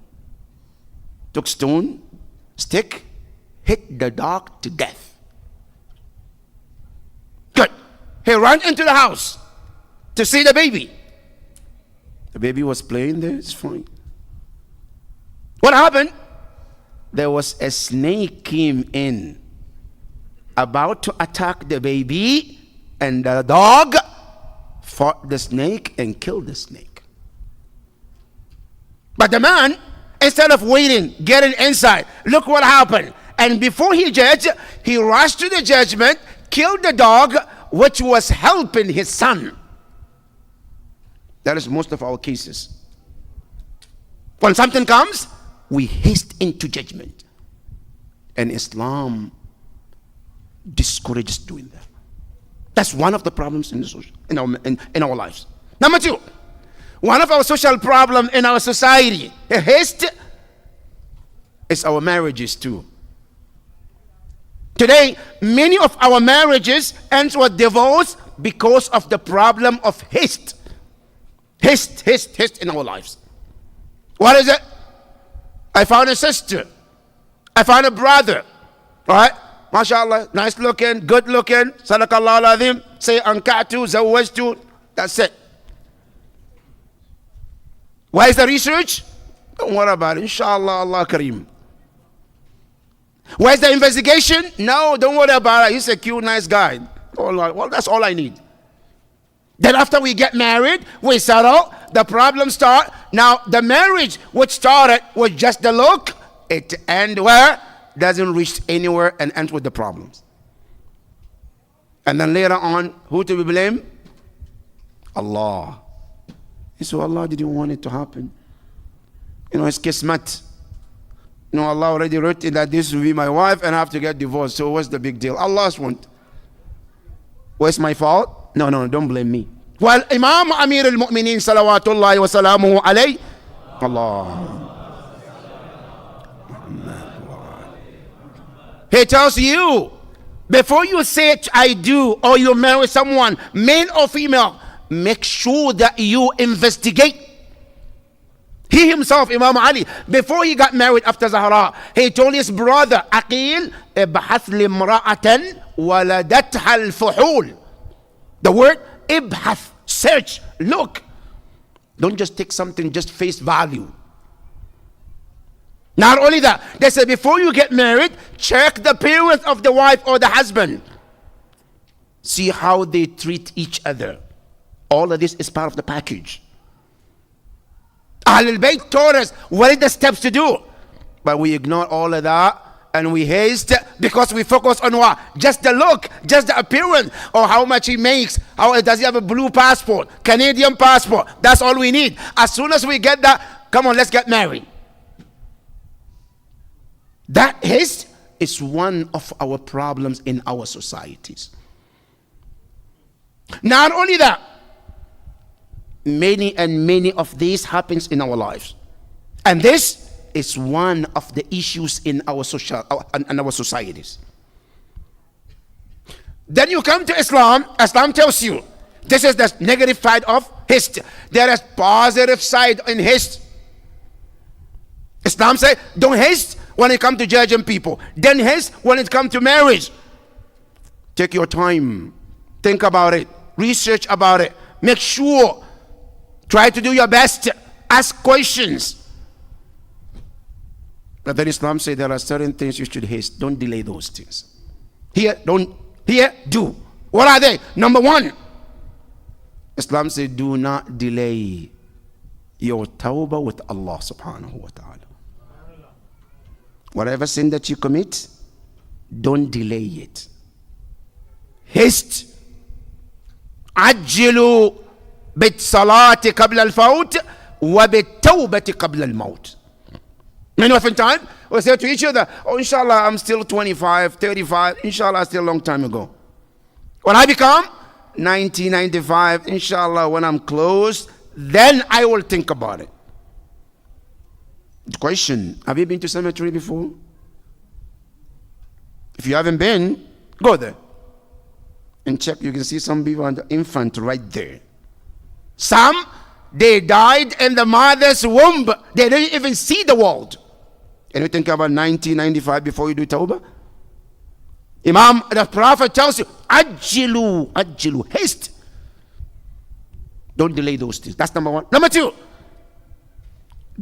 Took stone, stick, hit the dog to death. Good. He ran into the house to see the baby. The baby was playing there, it's fine. What happened? There was a snake came in, about to attack the baby, and the dog fought the snake and killed the snake. But the man, instead of waiting, getting inside, look what happened. And before he judged, he rushed to the judgment, killed the dog, which was helping his son. That is most of our cases. When something comes, we haste into judgment. And Islam discourages doing that. That's one of the problems in our lives. Number two, one of our social problems in our society, haste, is our marriages too. Today, many of our marriages end with divorce because of the problem of haste. Haste in our lives. What is it? I found a sister. I found a brother. Right? MashaAllah, nice looking, good looking. Sadaqallah al-Azim. Say anka'tu, zawwajtu. That's it. Why is the research? Don't worry about it. Inshallah, Allah Kareem. Where's the investigation? No, don't worry about it. He's a cute, nice guy. Well, that's all I need. Then after we get married, we settle, the problems start. Now, the marriage which started with just the look, it ends where? Doesn't reach anywhere and ends with the problems. And then later on, who to be blamed? Allah. So Allah didn't want it to happen. It's kismat. Allah already wrote that this will be my wife and I have to get divorced. So what's the big deal? Allah's want. What's my fault? No, don't blame me. Well, Imam Amir al-Mu'mineen salawatullahi wa salamuhu alayhi. Allah. He tells you, before you say I do, or you marry someone, male or female, make sure that you investigate. He himself, Imam Ali, before he got married after Zahra, he told his brother, Aqil, ibhath limra'atan waladatha al-fuhul. The word, ibhath, search, look. Don't just take something just face value. Not only that, they said before you get married, check the parents of the wife or the husband. See how they treat each other. All of this is part of the package. Ahlul Bayt taught us what are the steps to do. But we ignore all of that and we haste because we focus on what? Just the look, just the appearance, or how much he makes. How does he have a blue passport, Canadian passport? That's all we need. As soon as we get that, come on, let's get married. That haste is one of our problems in our societies. Not only that, many of these happens in our lives, and this is one of the issues in our societies. Then you come to Islam. Islam tells you this is the negative side of haste. There is positive side in haste. Islam says don't haste when it comes to judging people. Then haste when it comes to marriage. Take your time, think about it, research about it, make sure. Try to do your best. Ask questions. But then Islam says there are certain things you should haste. Don't delay those things. Here, do. What are they? Number one, Islam says do not delay your tawbah with Allah subhanahu wa ta'ala. Whatever sin that you commit, don't delay it. Haste. Ajjilu بالصلاة قبل الفوت وبالتوبة قبل الموت. Many often time we say to each other, oh inshallah I'm still 25, 35, inshallah still a long time ago. When I become 90, 95, inshallah when I'm close, then I will think about it. Question, have you been to cemetery before? If you haven't been, go there and check. You can see some people on the infant right there. Some, they died in the mother's womb. They didn't even see the world. And you think about 90, 95 before you do tawbah? Imam, the Prophet tells you, ajjilu, haste. Don't delay those things. That's number one. Number two,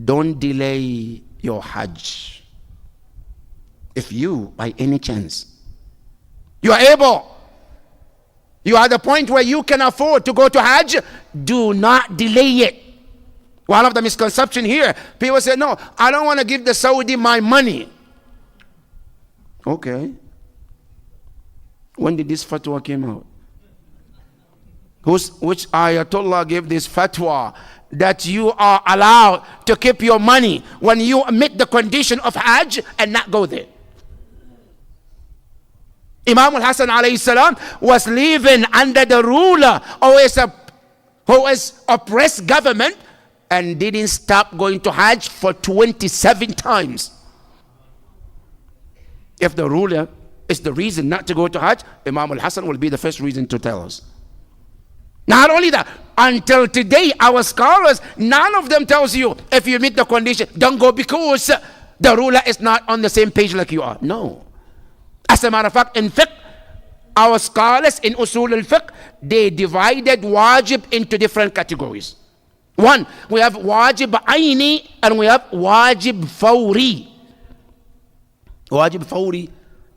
don't delay your Hajj. If you, by any chance, you are able, you are at the point where you can afford to go to Hajj, do not delay it. One of the misconceptions here, people say, no, I don't want to give the Saudi my money. Okay. When did this fatwa came out? Which Ayatollah gave this fatwa that you are allowed to keep your money when you meet the condition of Hajj and not go there? Imam al-Hassan alayhi salam was living under the ruler who is oppressed government and didn't stop going to Hajj for 27 times. If the ruler is the reason not to go to Hajj, Imam al-Hassan will be the first reason to tell us. Not only that, until today, our scholars, none of them tells you, if you meet the condition, don't go because the ruler is not on the same page like you are. No. As a matter of fact, in fiqh, our scholars in usul al-fiqh, they divided wajib into different categories. One, we have wajib aini and we have wajib fawri. Wajib fawri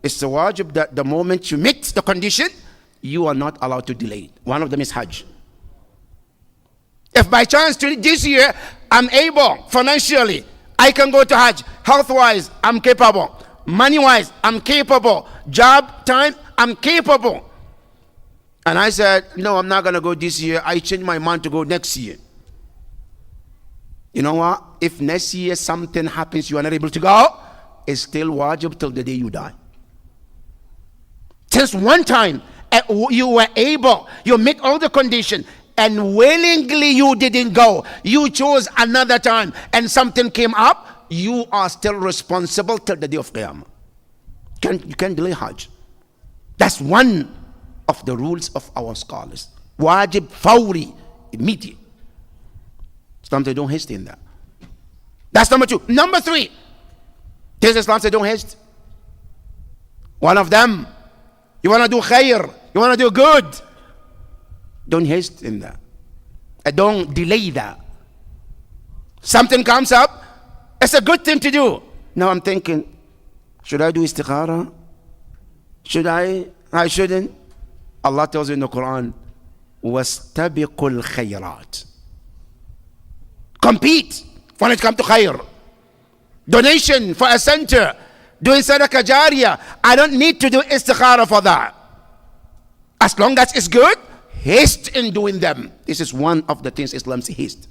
is the wajib that the moment you meet the condition, you are not allowed to delay it. One of them is Hajj. If by chance this year I'm able financially, I can go to Hajj. Health-wise, I'm capable. Money-wise, I'm capable. Job time, I'm capable. And I said, no, I'm not going to go this year. I changed my mind to go next year. You know what? If next year something happens, you are not able to go, it's still wajib till the day you die. Since one time you were able, you met all the conditions, and willingly you didn't go, you chose another time, and something came up, you are still responsible till the day of Qiyamah. You can't delay Hajj. That's one of the rules of our scholars. Wajib fawri, immediate. Islam says don't haste in that. That's number two. Number three, this Islam says don't haste. One of them, you want to do khair, you want to do good, don't haste in that. Don't delay that. Something comes up, it's a good thing to do. Now I'm thinking, should I do istikhara? Should I? I shouldn't. Allah tells you in the Quran, وَاسْتَبِقُوا الْخَيْرَاتِ. Compete when it comes to khair. Donation for a center, doing sadaqah jariyah. I don't need to do istikhara for that. As long as it's good, haste in doing them. This is one of the things Islam says haste.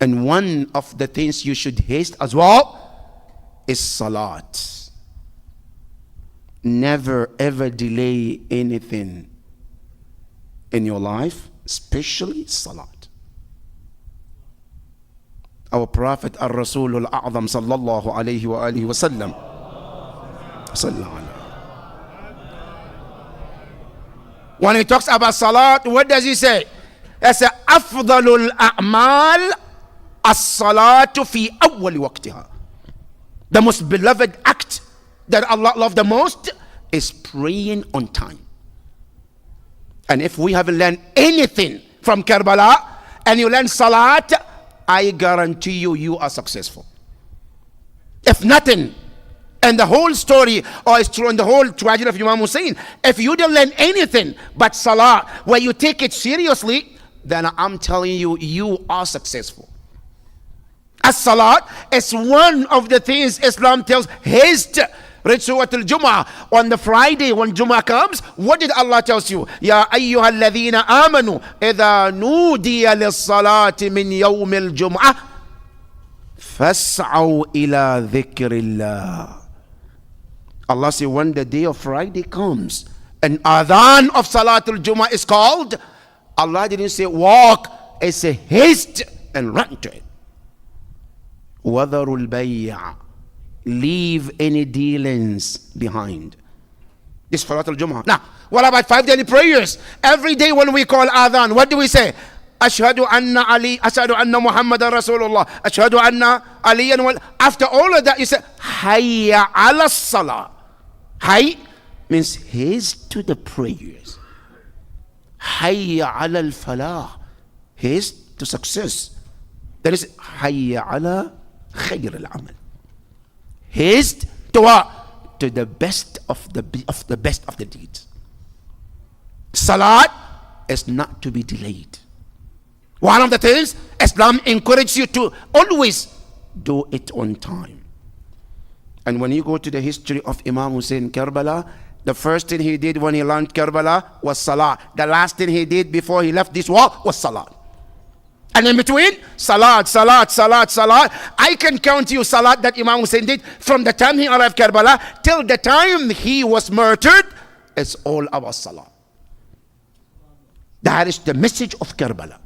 And one of the things you should haste as well is salat. Never ever delay anything in your life, especially salat. Our Prophet Ar-Rasul Al-A'zam sallallahu alayhi wa alihi wa sallam, when he talks about salat, what does he say? He says, أفضل الأعمال الصلاة في أول وقتها. The most beloved act that Allah loves the most is praying on time. And if we haven't learned anything from Karbala and you learn salat, I guarantee you, you are successful. If nothing, and the whole story, or it's true in the whole tragedy of Imam Hussain, if you don't learn anything but salah, where you take it seriously, then I'm telling you, you are successful. As-salat is one of the things Islam tells haste. Read Surah Al-Jum'ah. On the Friday when Jum'ah comes, what did Allah tell you? Ya ayyuha alladhina amanu idha nudiya lis-salati min yawm al-jum'ah fas'aw ila dhikrillah. Allah says when the day of Friday comes and adhan of Salatul Jum'ah is called, Allah didn't say walk, it said haste and run to it. وَذَرُوا الْبَيْعَ, leave any dealings behind. This Salatul Jum'ah. Now, what about 5 daily prayers? Every day when we call adhan, what do we say? Ashhadu anna Ali, ashhadu anna Muhammadan Rasulullah, ashhadu anna Aliyan. After all of that, you say, Hayya ala salah. Hay means haste to the prayers. Hayya ala al-falah, haste to success. There is Hayya ala khayr al-amal, haste to what? To the best of the best of the deeds. Salat is not to be delayed. One of the things Islam encourages you to always do it on time. And when you go to the history of Imam Hussain Karbala, the first thing he did when he learned Karbala was salah. The last thing he did before he left this war was salat. And in between, salat, salat, salat, salat. I can count you salat that Imam Hussain did from the time he arrived Karbala till the time he was murdered. It's all about salat. That is the message of Karbala.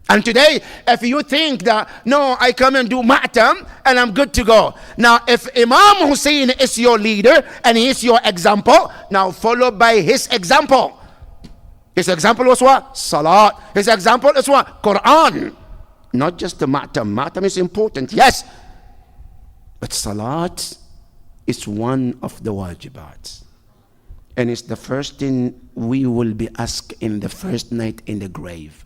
And today, if you think that, no, I come and do ma'tam and I'm good to go. Now, if Imam Hussain is your leader and he is your example, now follow by his example. His example was what? Salat. His example is what? Quran. Not just the matam. Matam is important, yes. But salat is one of the wajibat. And it's the first thing we will be asked in the first night in the grave.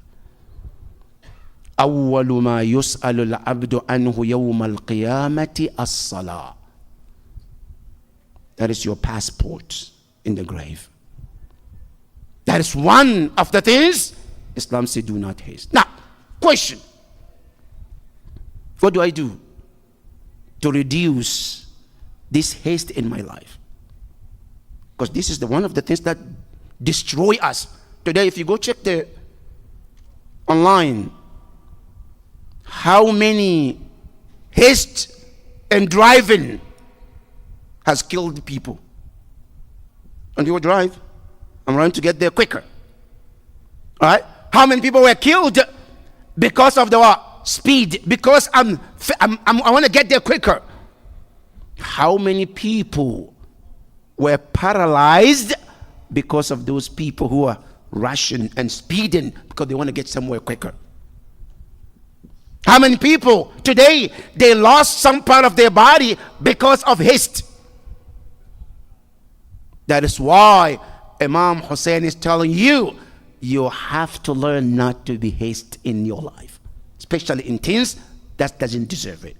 أول ما يسأل العبد عنه يوم القيامة الصلاة. That is your passport in the grave. That is one of the things Islam says do not haste. Now, question. What do I do to reduce this haste in my life? Because this is one of the things that destroy us. Today, if you go check the online, how many haste and driving has killed people. And you drive, I'm trying to get there quicker. All right? How many people were killed because of the what? Speed? Because I want to get there quicker. How many people were paralyzed because of those people who are rushing and speeding because they want to get somewhere quicker? How many people today, they lost some part of their body because of haste? That is why Imam Hussain is telling you, you have to learn not to be hasty in your life, especially in things that doesn't deserve it.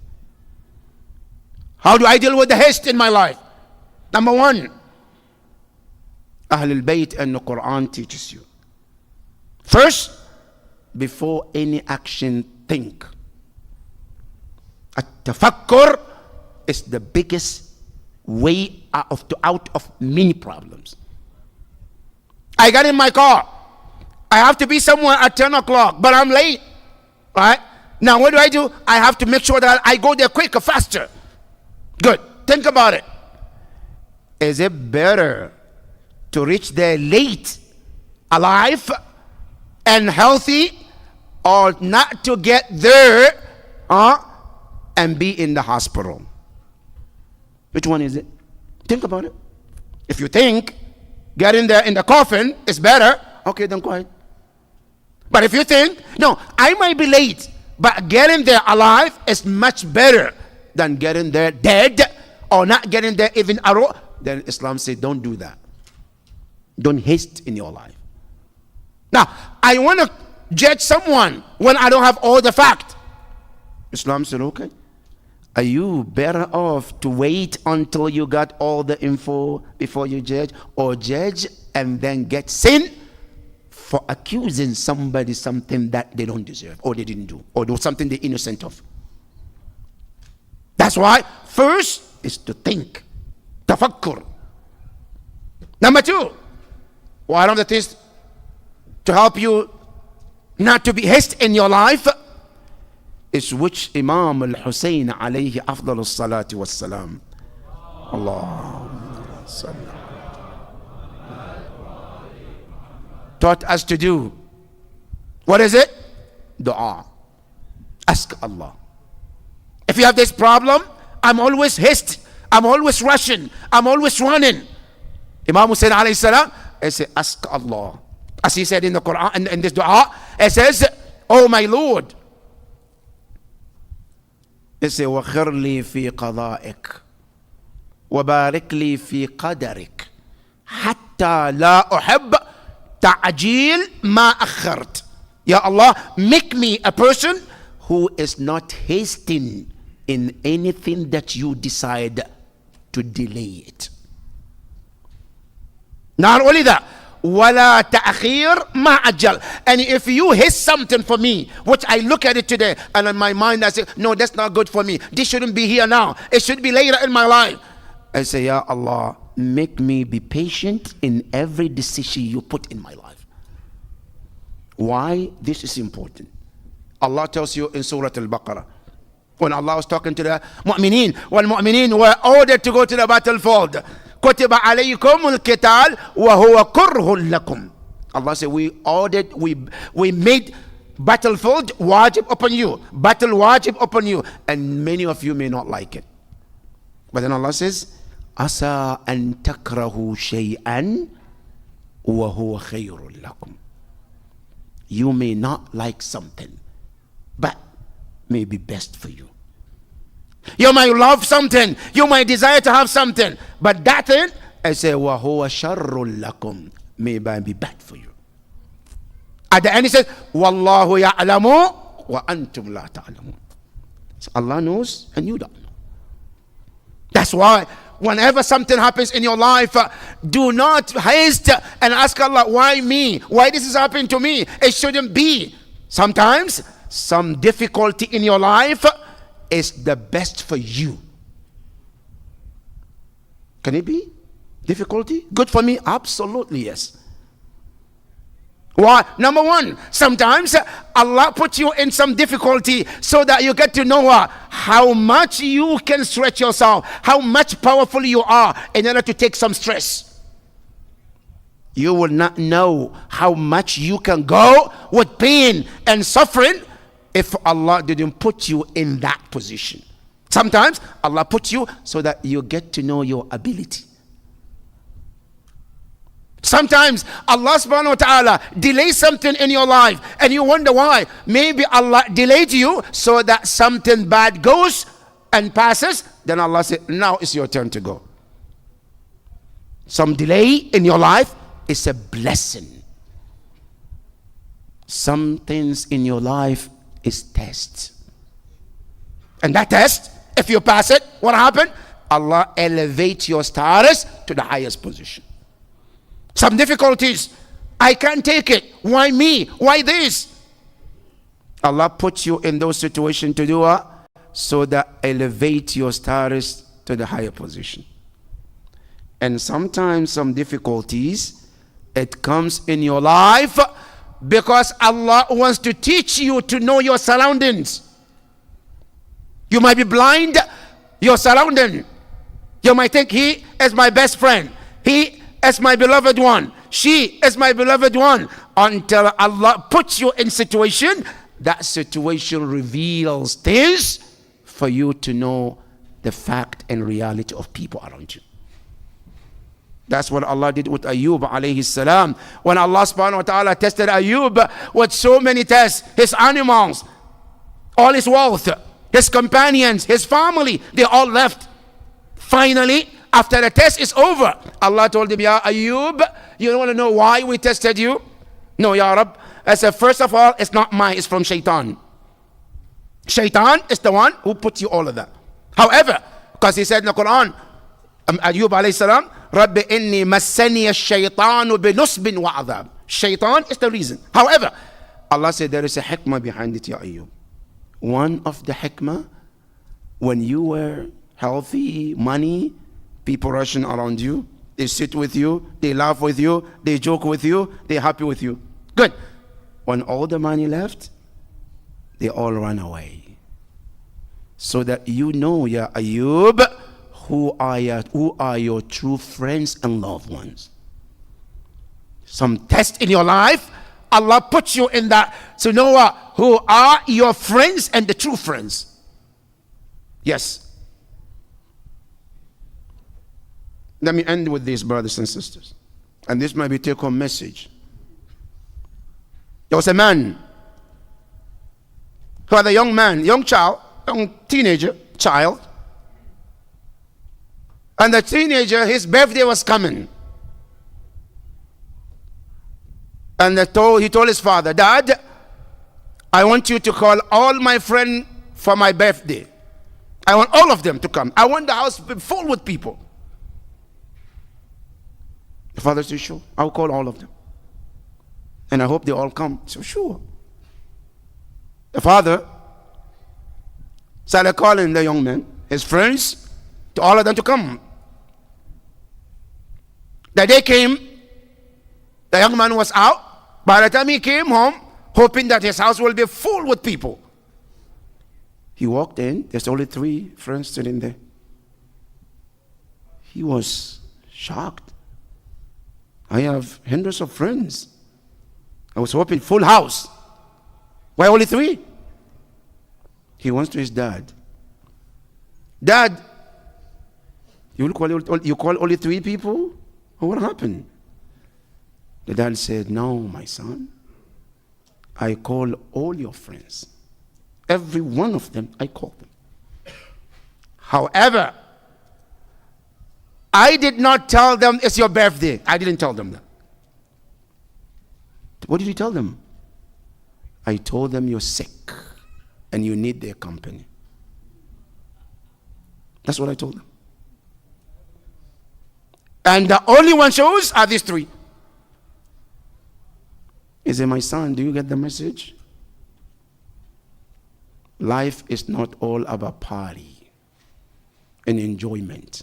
How do I deal with the haste in my life? Number one, Ahlul Bayt and the Quran teaches you. First, before any action, think. At-tafakkur is the biggest way out of many problems. I got in my car. I have to be somewhere at 10 o'clock, but I'm late. Right? Now what do? I have to make sure that I go there quicker, faster. Good. Think about it. Is it better to reach there late, alive, and healthy, or not to get there and be in the hospital? Which one is it? Think about it. If you think getting there in the coffin is better, okay, then go ahead. But if you think, no, I might be late, but getting there alive is much better than getting there dead or not getting there even at all, then Islam says don't do that. Don't haste in your life. Now, I want to judge someone when I don't have all the fact. Islam said, okay. Are you better off to wait until you got all the info before you judge, or judge and then get sin for accusing somebody something that they don't deserve, or they didn't do, or do something they're innocent of? That's why first is to think. Tafakkur. Number two, one of the things to help you not to be hasty in your life is which Imam al-Hussain alayhi afdal as-salatu was-salam. Allah taught us to do. What is it? Dua. Ask Allah. If you have this problem, I'm always hasty, I'm always rushing, I'm always running. Imam Hussain alayhi salam, he said, ask Allah. As he said in the Quran, in this dua, he says, oh my Lord, he said, وَخِرْ لِي فِي قَضَائِكَ وَبَارِكْ لِي فِي قَدَرِكَ حَتَّى لَا أُحِبَّ تَعْجِيلَ مَا أَخَّرْتَ. Ya Allah, make me a person who is not hasting in anything that you decide to delay it. Not only that, وَلَا تَأْخِيرْ مَا أَجَّلْ. And if you haste something for me, which I look at it today, and in my mind I say, no, that's not good for me. This shouldn't be here now. It should be later in my life. I say, Ya Allah, make me be patient in every decision you put in my life. Why? This is important. Allah tells you in Surah Al-Baqarah, when Allah was talking to the mu'mineen, wal-mu'mineen were ordered to go to the battlefield. كُتِبَ عَلَيْكُمُ الْقِتَالُ وَهُوَ كُرْهٌ لَكُمْ. Allah said, we made battlefield wajib upon you, battle wajib upon you, and many of you may not like it. But then Allah says, أَسَىٰ أَن تَكْرَهُ شَيْئًا وَهُوَ خَيْرٌ لَكُمْ. You may not like something, but may be best for you. You might love something, you might desire to have something, but that thing, I say, وَهُوَ شَرٌ لَكُمْ, may be bad for you. At the end, he says, وَاللَّهُ يَعْلَمُ وَأَنْتُمْ لَا تَعْلَمُونَ. So Allah knows and you don't know. That's why whenever something happens in your life, do not haste and ask Allah, why me? Why this is happening to me? It shouldn't be. Sometimes some difficulty in your life is the best for you. Can it be? Difficulty? Good for me? Absolutely yes. Why? Number one, sometimes Allah puts you in some difficulty so that you get to know how much you can stretch yourself, how much powerful you are in order to take some stress. You will not know how much you can go with pain and suffering if Allah didn't put you in that position. Sometimes Allah puts you so that you get to know your ability. Sometimes Allah subhanahu wa ta'ala delays something in your life and you wonder why. Maybe Allah delayed you so that something bad goes and passes. Then Allah said, now it's your turn to go. Some delay in your life is a blessing. Some things in your life is test. And that test, if you pass it, what happened? Allah elevates your status to the highest position. Some difficulties, I can't take it. Why me? Why this? Allah puts you in those situations to do what? So that elevate your status to the higher position. And sometimes some difficulties, it comes in your life because Allah wants to teach you to know your surroundings. You might be blind, your surrounding. You might think he is my best friend. He is my beloved one. She is my beloved one. Until Allah puts you in situation, that situation reveals things for you to know the fact and reality of people around you. That's what Allah did with Ayub alayhi salam. When Allah subhanahu wa ta'ala tested Ayub with so many tests, his animals, all his wealth, his companions, his family, they all left. Finally, after the test is over, Allah told him, Ya Ayub, you don't want to know why we tested you? No, Ya Rab. I said, first of all, it's not mine, it's from Shaitan. Shaitan is the one who put you all of that. However, because he said in the Quran, Ayub alayhi salam, Rabbi inni massani ash-shaytanu binusbin wa adhab. Shaitan is the reason. However, Allah said there is a hikmah behind it, Ya Ayub. One of the hikmah, when you were healthy, money, people rushing around you, they sit with you, they laugh with you, they joke with you, they're happy with you. Good. When all the money left, they all run away. So that you know, Ya Ayub, who are your true friends and loved ones. Some test in your life, Allah puts you in that. So know what? Who are your friends and the true friends. Yes. Let me end with this, brothers and sisters. And this might be take-home message. There was a man who had a young man, young teenager, child. And the teenager, his birthday was coming. And he told his father, Dad, I want you to call all my friends for my birthday. I want all of them to come. I want the house full with people. The father said, sure, I'll call all of them. And I hope they all come. So sure. The father started calling the young man, his friends, to all of them to come. The day came, the young man was out. By the time he came home, hoping that his house will be full with people, he walked in, there's only 3 friends sitting there. He was shocked. I have hundreds of friends. I was hoping full house. Why only 3? He went to his dad. Dad, you call only 3 people? What happened? The dad said, no, my son. I call all your friends. Every one of them, I call them. However, I did not tell them it's your birthday. I didn't tell them that. What did you tell them? I told them you're sick and you need their company. That's what I told them. And the only one shows are these three. He said, my son, do you get the message? Life is not all about party and enjoyment.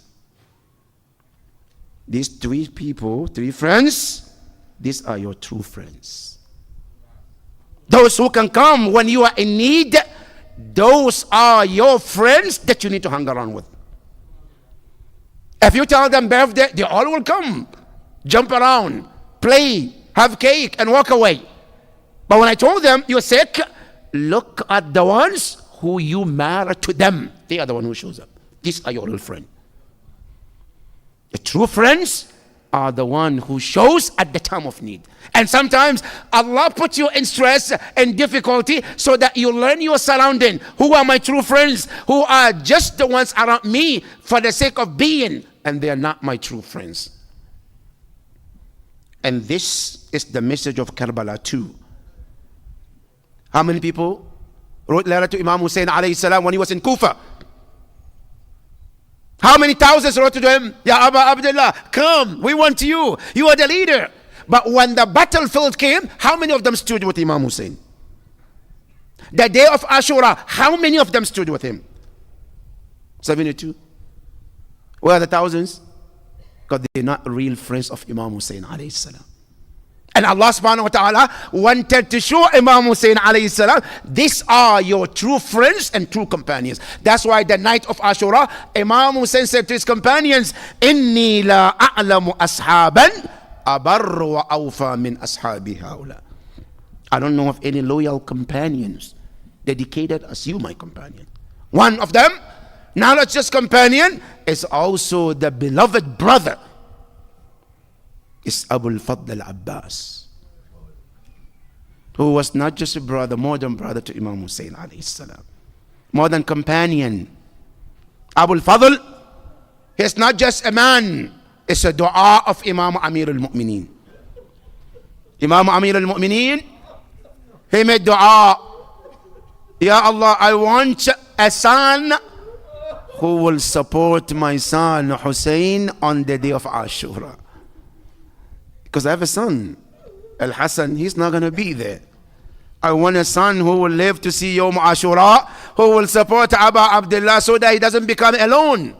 These three people, three friends, these are your true friends. Those who can come when you are in need, those are your friends that you need to hang around with. If you tell them birthday, they all will come, jump around, play, have cake, and walk away. But when I told them you're sick, look at the ones who you matter to them. They are the one who shows up. These are your real friends. The true friends are the one who shows at the time of need. And sometimes Allah puts you in stress and difficulty so that you learn your surrounding. Who are my true friends? Who are just the ones around me for the sake of being, and they are not my true friends. And this is the message of Karbala too. How many people wrote letter to Imam Hussain alayhi salam when he was in Kufa? How many thousands wrote to him? Ya Aba Abdullah, come, we want you. You are the leader. But when the battlefield came, how many of them stood with Imam Hussain? The day of Ashura, how many of them stood with him? 72. Where are the thousands? Because they're not real friends of Imam Hussain alayhi salam. And Allah subhanahu wa ta'ala wanted to show Imam Hussain alayhi salam, these are your true friends and true companions. That's why the night of Ashura, Imam Hussain said to his companions, Inni la a'lamu ashaban abarru wa awfa min ashabi haula. I don't know of any loyal companions dedicated as you, my companion. One of them, not just companion, is also the beloved brother. Is Abul Fadl al-Abbas, who was not just a brother, more than brother to Imam Hussain alayhi salam, more than companion. Abul Fadl, he's not just a man, it's a dua of Imam Amir al-Mu'mineen. Imam Amir al-Mu'mineen, he made dua, Ya Allah, I want a son who will support my son Hussain on the day of Ashura. Because I have a son, Al-Hassan, he's not going to be there. I want a son who will live to see Yawm Ashura, who will support Aba Abdullah so that he doesn't become alone.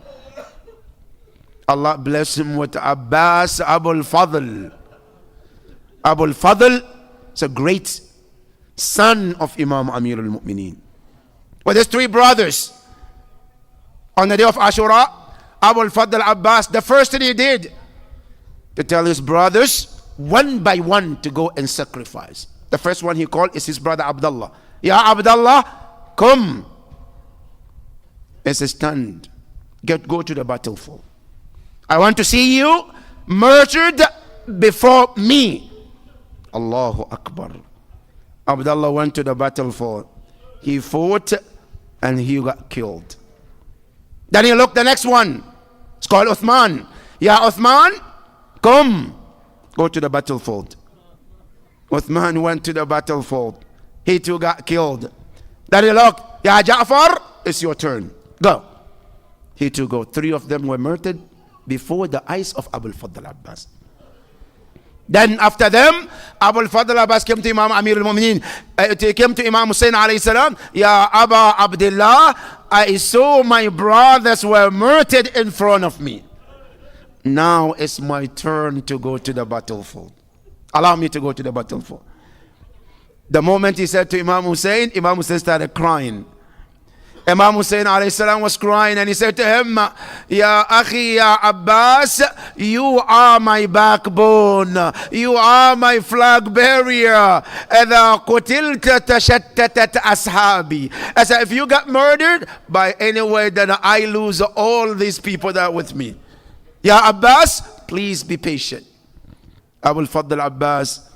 Allah bless him with Abbas Abul Fadl. Abul Fadl is a great son of Imam Amir al-Mu'mineen. Well, there's three brothers. On the day of Ashura, Abul Fadl Abbas, the first thing he did, to tell his brothers one by one to go and sacrifice. The first one he called is his brother Abdullah. Ya Abdullah, come. He says, stand. Go to the battlefield. I want to see you murdered before me. Allahu Akbar. Abdullah went to the battlefield. He fought and he got killed. Then he looked the next one. It's called Uthman. Ya Uthman, come, go to the battlefield. Uthman went to the battlefield. He too got killed. Then he looked, Ya Ja'far, it's your turn. Go. He too go. Three of them were murdered before the eyes of Abul Fadl Abbas. Then after them, Abul Fadl Abbas came to Imam Amir al-Mu'mineen. He came to Imam Hussain alayhi salam. Ya Aba Abdullah, I saw my brothers were murdered in front of me. Now it's my turn to go to the battlefield. Allow me to go to the battlefield. The moment he said to Imam Hussain started crying. Imam Hussain alayhi salam was crying and he said to him, Ya Akhi, Ya Abbas, you are my backbone. You are my flag bearer. إِذَا قُتِلْتَ تَشَتَّتَتْ أَصْحَابِي. I said, if you got murdered by any way, then I lose all these people that are with me. Ya Abbas, please be patient. Abul Fadl Abbas,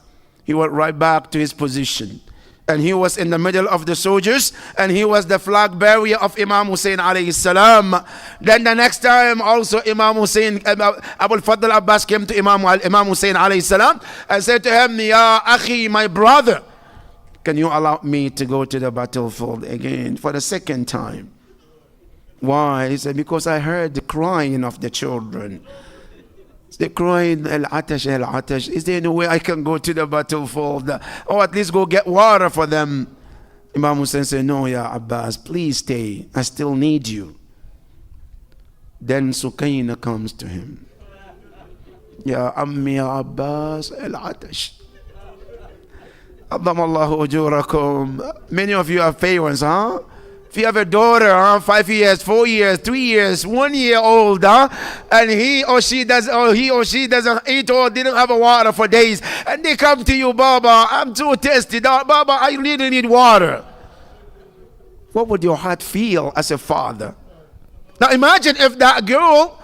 he went right back to his position. And he was in the middle of the soldiers, and he was the flag bearer of Imam Hussain alayhi salam. Then the next time also Imam Hussain, Abul Fadl Abbas came to Imam Hussain alayhi salam and said to him, Ya Akhi, my brother, can you allow me to go to the battlefield again for the second time? Why? He said, because I heard the crying of the children. They're crying, Al-Atash, Al-Atash. Is there any way I can go to the battlefield? Or at least go get water for them? Imam Hussain said, no, Ya Abbas, please stay. I still need you. Then Sukaina comes to him. Ya Ammi Ya Abbas, Al-Atash. Addamallahu ujurakum. Many of you have parents, huh? If you have a daughter, 5 years, 4 years, 3 years, 1 year old, and he or she doesn't eat or didn't have a water for days, and they come to you, Baba, I'm too thirsty, Baba, I really need water. What would your heart feel as a father? Now imagine if that girl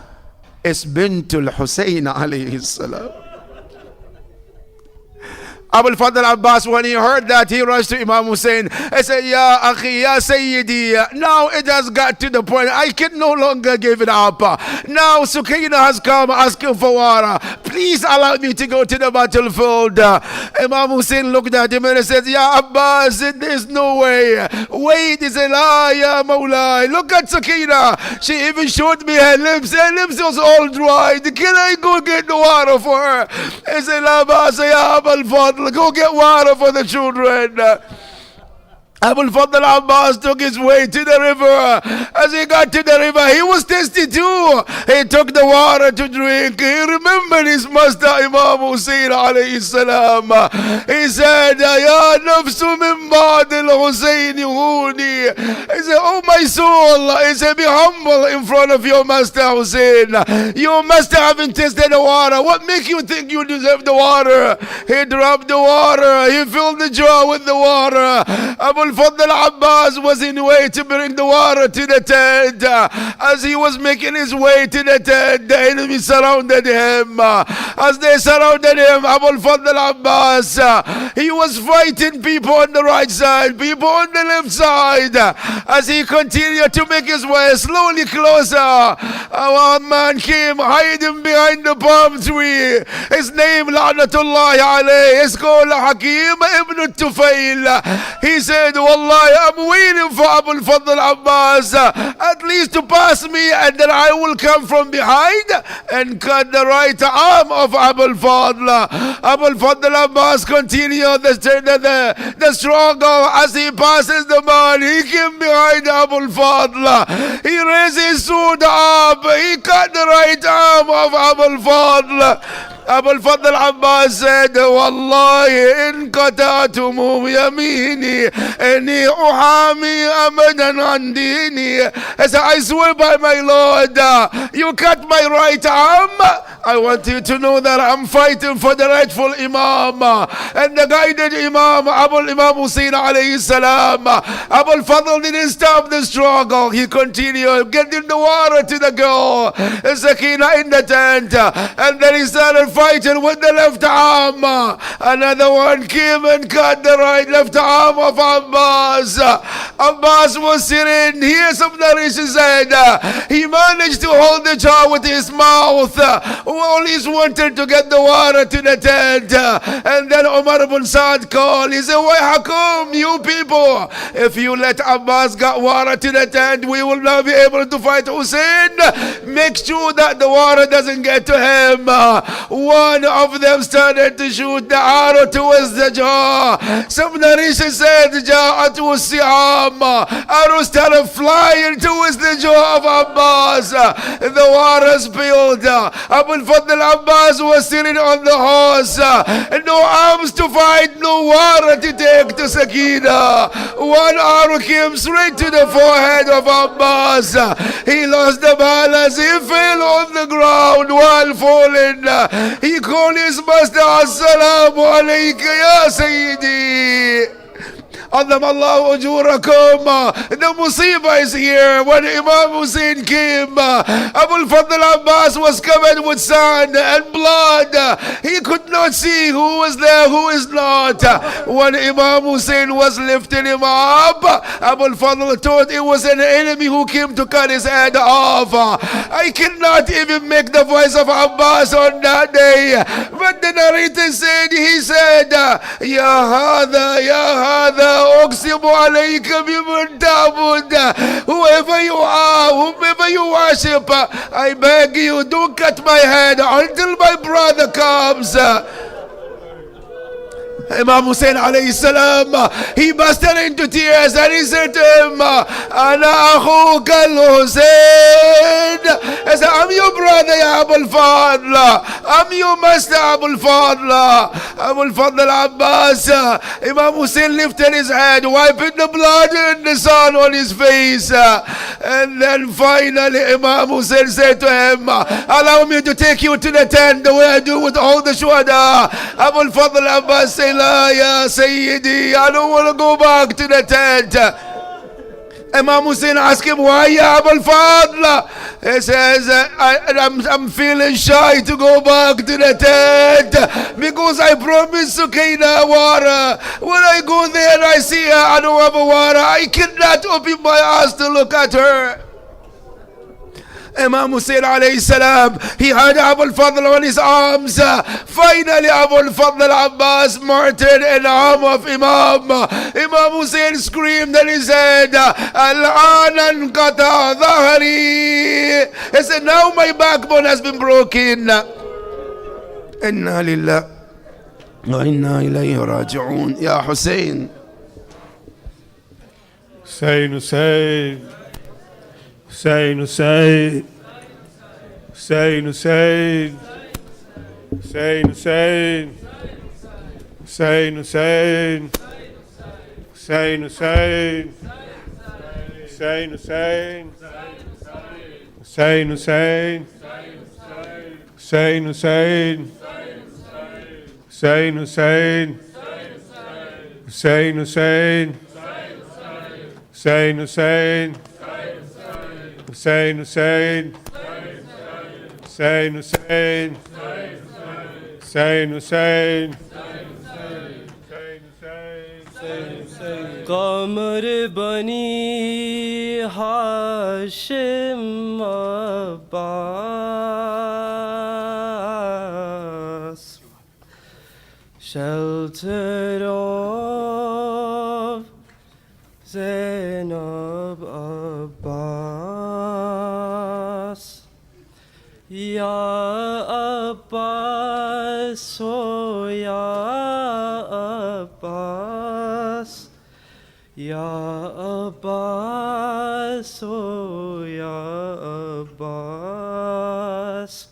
is Bintul Hussain alayhi salam. Abul Fadl Abbas, when he heard that, he rushed to Imam Hussain. I said, Ya Akhi, Ya Sayyidi, now it has got to the point I can no longer give it up. Now Sukaina has come asking for water. Please allow me to go to the battlefield. Imam Hussain looked at him and said, Ya Abbas, there's no way. Wait, he said, La, Ya Mawlai, look at Sukaina. She even showed me her lips. Her lips was all dried. Can I go get the water for her? He said, La Basa, Ya Abul Fadl, go get water for the children. Abul Fadl Abbas took his way to the river. As he got to the river, he was thirsty too. He took the water to drink. He remembered his master Imam Hussain alayhi salam. He said, Ya nafsu min ba'dil Hussain yuni. He said, oh my soul, he said, be humble in front of your master Hussain. Your master haven't tasted the water. What makes you think you deserve the water? He dropped the water. He filled the jar with the water. Abul Fadl Abbas was in the way to bring the water to the tent. As he was making his way to the tent, the enemy surrounded him. As they surrounded him, Abul Fadl Abbas, he was fighting people on the right side, people on the left side. As he continued to make his way slowly closer, one man came hiding behind the palm tree. His name, La'natullahi alayhi, is called Hakim ibn Tufail. He said, Wallahi, I'm waiting for Abul Fadl Abbas at least to pass me, and then I will come from behind and cut the right arm of Abul Fadl. Abul Fadl Abbas continued the struggle. As he passes the man, he came behind Abul Fadl. He raised his sword up. He cut the right arm of Abul Fadl. Abul Fadl Abbas said, Wallahi, in qata'tum yamini, inni uhami amadan an dini. I said, I swear by my Lord, you cut my right arm. I want you to know that I'm fighting for the rightful Imam and the guided Imam, Imam Hussain alayhi salam. Abul Fadl didn't stop the struggle. He continued getting the water to the girl, Sakina in the tent, and then he started fighting with the left arm. Another one came and cut the left arm of Abbas. Abbas was sitting here. Some narrations said he managed to hold the jar with his mouth. Only wanted to get the water to the tent. And then Umar ibn Saad called. He said, why hakum, you people? If you let Abbas get water to the tent, we will not be able to fight Hussein. Make sure that the water doesn't get to him. One of them started to shoot the arrow towards the jar. Some narration said the jar was Siam. Arrows started flying towards the jaw of Abbas. The water spilled. Abul Fadl Abbas was sitting on the horse. No arms to fight, no water to take to Sakina. One arrow came straight to the forehead of Abbas. He lost the balance. He fell on the ground while falling. He called his master, Assalamu alayka ya Sayyidi. عظم الله أجوركم. The musibah is here. When Imam Hussain came, Abu al-Fadl Abbas was covered with sand and blood. He could not see who was there, who is not. When Imam Hussain was lifting him up, Abu al-Fadl thought it was an enemy who came to cut his head off. I cannot even make the voice of Abbas on that day. But the narrator said, he said, Ya hada, ya hada, uqsimu alayka biman ta'bud. Whoever you are, whomever you worship, I beg you, don't cut my head until my brother comes. Imam Hussain alayhi salam, he busted into tears and he said to him, Ana akhuka al-Hussain. He said, I'm your brother, ya Abu al-Fadl. I'm your master, Abu al-Fadl. Abu al-Fadl al-Abbas. Imam Hussain lifted his head, wiping the blood and the sun on his face. And then finally Imam Hussain said to him, allow me to take you to the tent the way I do with all the shuhada. Abu al-Fadl al-Abbas said, La ya Sayyidi, I don't want to go back to the tent. Imam Hussain asked him, why ya Abu al-Fadl? He says, I'm feeling shy to go back to the tent because I promised Sukaina water. When I go there and I see her, I don't have water. I cannot open my eyes to look at her. Imam Hussain alayhi salam, he had Abu al-Fadl on his arms. Finally Abu al-Fadl Abbas martyred in the arm of Imam. Imam Hussain screamed and he said, Al-anan qata dhahri. He said, now my backbone has been broken. Inna lillah wa inna ilayhi raji'un. Ya Hussain. Hussain, Hussain. Hussain, Hussain. Hussain, Hussain. Hussain, Hussain. Hussain, Hussain. Hussain, Hussain. Hussain, Hussain. Hussain, Hussain. Hussain, Hussain. Hussain, Hussain. Hussain, Hussain. Hussain, Hussain. Hussain, Hussain. Hussain, Hussain. Hussain, Hussain. Qamar bani Hashim Abbas, shelter of Zainab Abbas. Ya Abbas, oh Ya Abbas. Ya Abbas, oh Ya Abbas.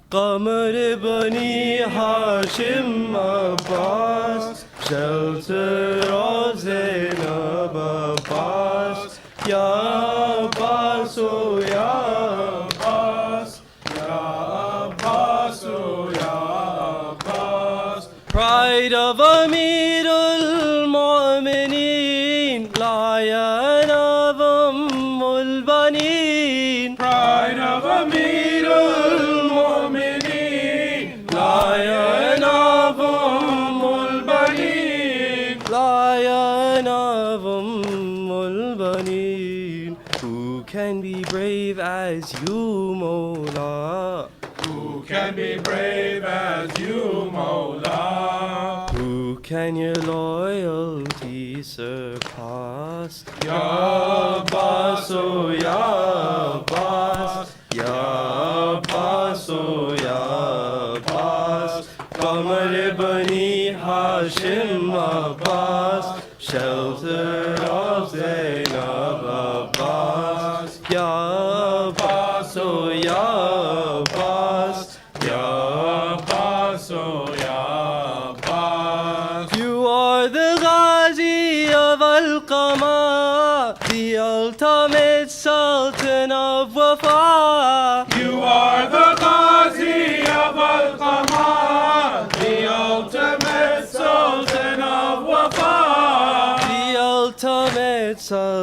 Qamar bani Hashim Abbas, shelter of Zainab Abbas. Ya Abbas, oh Ya Abbas. Ya Abbas, oh Ya Abbas. Pride of Amirul Mu'mineen, Lion of Ummul Baneen. Pride of Amirul Mu'mineen, Lion of Ummul Baneen. Lion of Ummul Baneen. Who can be brave as you, Mawla? Who can be brave as you, Mawla? Who can your loyalty surpass? Ya Abbas, oh Ya Abbas. Ya Abbas, oh Ya Abbas. Qamar bani Hashim Abbas, shelter of Zainab Abbas. Ya Abbas, oh Ya Abbas. Ya Abbas, oh Ya Abbas. You are the Ghazi of Al-Qamar, the ultimate Sultan of Wafa. You are the Ghazi of Al-Qamar, the ultimate Sultan of Wafa.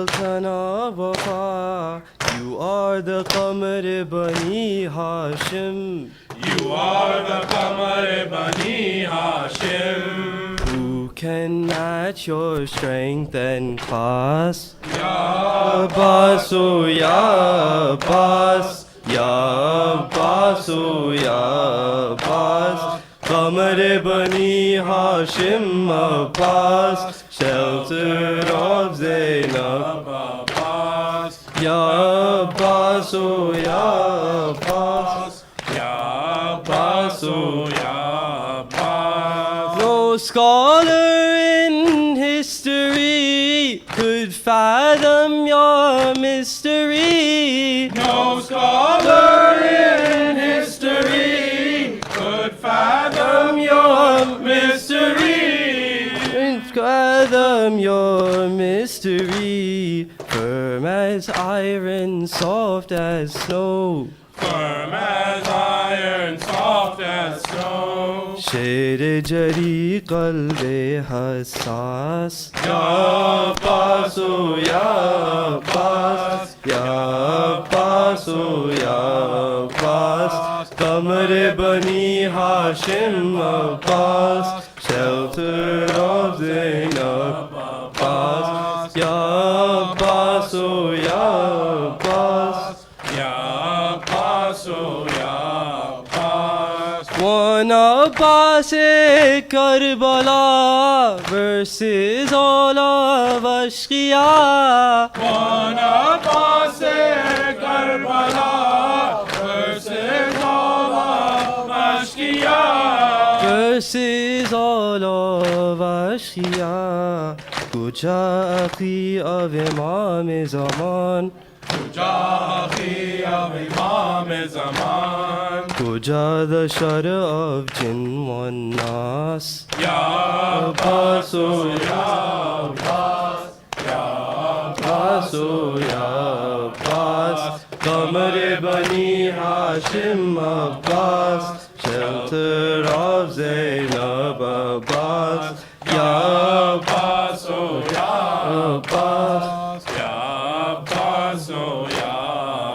Sultana Wafa. You are the Qamar Bani Hashim. You are the Qamar Bani Hashim. Who can match your strength and class? Ya Abbas, oh Ya Abbas, Ya Abbas, oh Ya Abbas. Qamar Bani Hashim Abbas, shelter of Zainab Abbas, Ya Abbas, oh Ya Abbas, Ya Abbas, oh Ya Abbas. No scholar in history could fathom your mystery. No scholar in history could fathom your mystery. Fathom your mystery. Firm as iron, soft as snow. Firm as iron, soft as snow. शेर जरी क़ल्बे हसास Ya Abbas, oh Ya Abbas, या अब्बास ओ या अब्बास कमर बनी Hashim Abbas shelter of Zainab Abbas या अब्बास ओ या Abbas Ya Abbas, oh Ya Abbas. One Abbas Karbala versus all of Ashqiya. One Abbas Karbala versus all of Ashqiya. Versus all of Ashqiya. Kuja akhi of Imam Zaman. Jahi of Imam Zaman. Kuja the shar of Jinn wan Nas. Ya Abbas, oh Ya Abbas, Ya Abbas, oh Ya Abbas, Qamar Bani Hashim Abbas, shelter of Zainab Abbas, Ya Abbas, oh Ya Abbas. Ya Abbas, oh Ya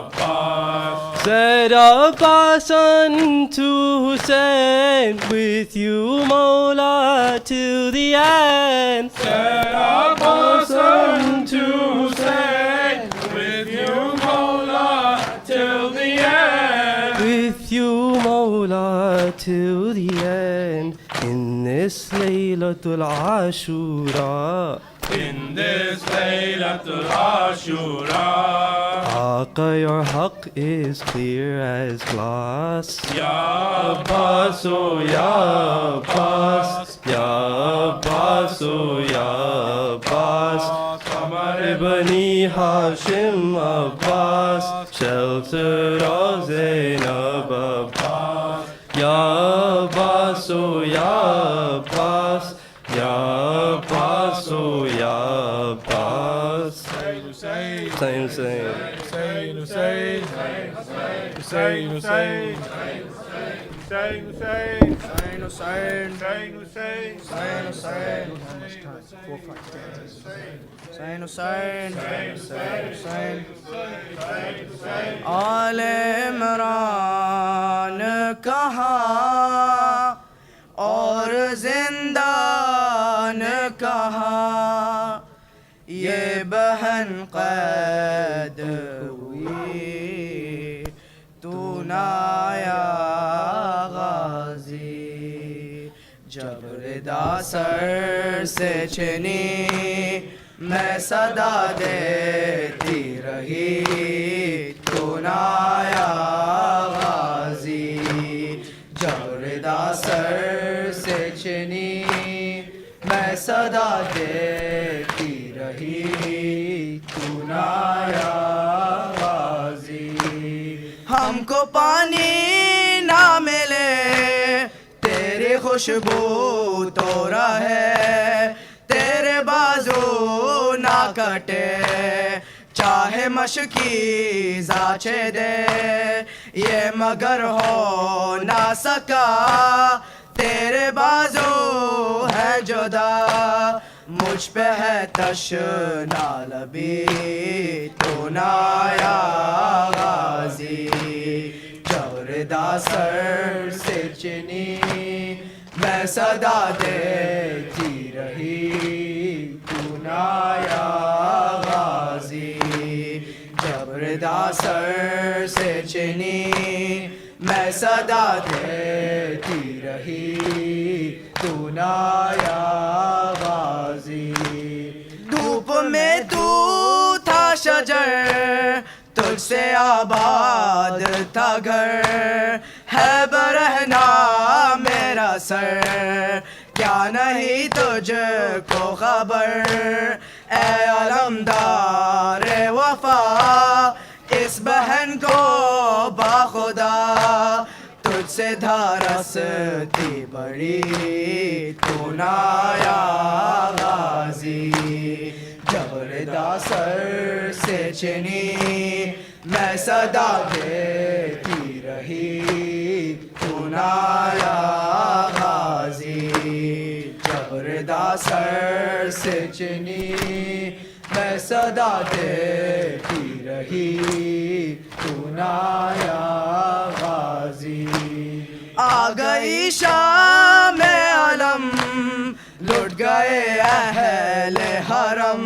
Abbas. Said Abbas unto Hussain, with you Mawla till the end. Said Abbas unto Hussain, with you Mawla till the end. With you Mawla till the end. In this Laylatul Ashura, In this Laylatul Ashura, Aqa, your haqq is clear as glass. Ya Abbas, oh Ya Abbas, Ya Abbas, oh Ya Abbas, Qamar Bani Hashim Abbas, shelter of Zainab Abbas, Ya Abbas, oh Ya Abbas, Ya Abbas, oh Ya Abbas. Hussain, Same, same. Hussain, Hussain, Hussain, Hussain, Hussein, Hussein, Hussein, Hussein, Hussein, Hussain, Hussain, Hussain, Hussain, Hussain. आल इमरान कहाँ और जिंदान कहाँ, ये बहन कैद हुई तू ना आया गाजी, जब रिदा सर से छिनी मैं सदा देती रही तू ना आया गाजी, जब रिदा सर से छिनी मैं सदा देती रही तू ना आया गाजी। हमको पानी ना मिले तेरी खुशबू तो रहे, तेरे बाजू ना कटे चाहे मशकी जाचे दे, ये मगर हो ना सका तेरे बाजू है जुदा مجھ پہ ہے تشنا لبی تو نایا غازی جوردا سر سے چنی میں صدا دیتی رہی تو نایا غازی جوردا سر سے چنی میں صدا دیتی رہی تو نایا غازی دھوپ میں تو تھا شجر تجھ سے آباد تھا گھر ہے برہنا میرا سر کیا نہیں تجھ کو خبر اے علمدار وفا اس بہن کو باخدا تجھ سے دھارستی بڑی تو نایا غازی جوردا سر سے چنی میں صدا دیتی رہی تو نایا غازی جوردا سر سے چنی میں صدا دیتی رہی تو نایا غازی آ گئی شام علم لٹ گئے اہل حرم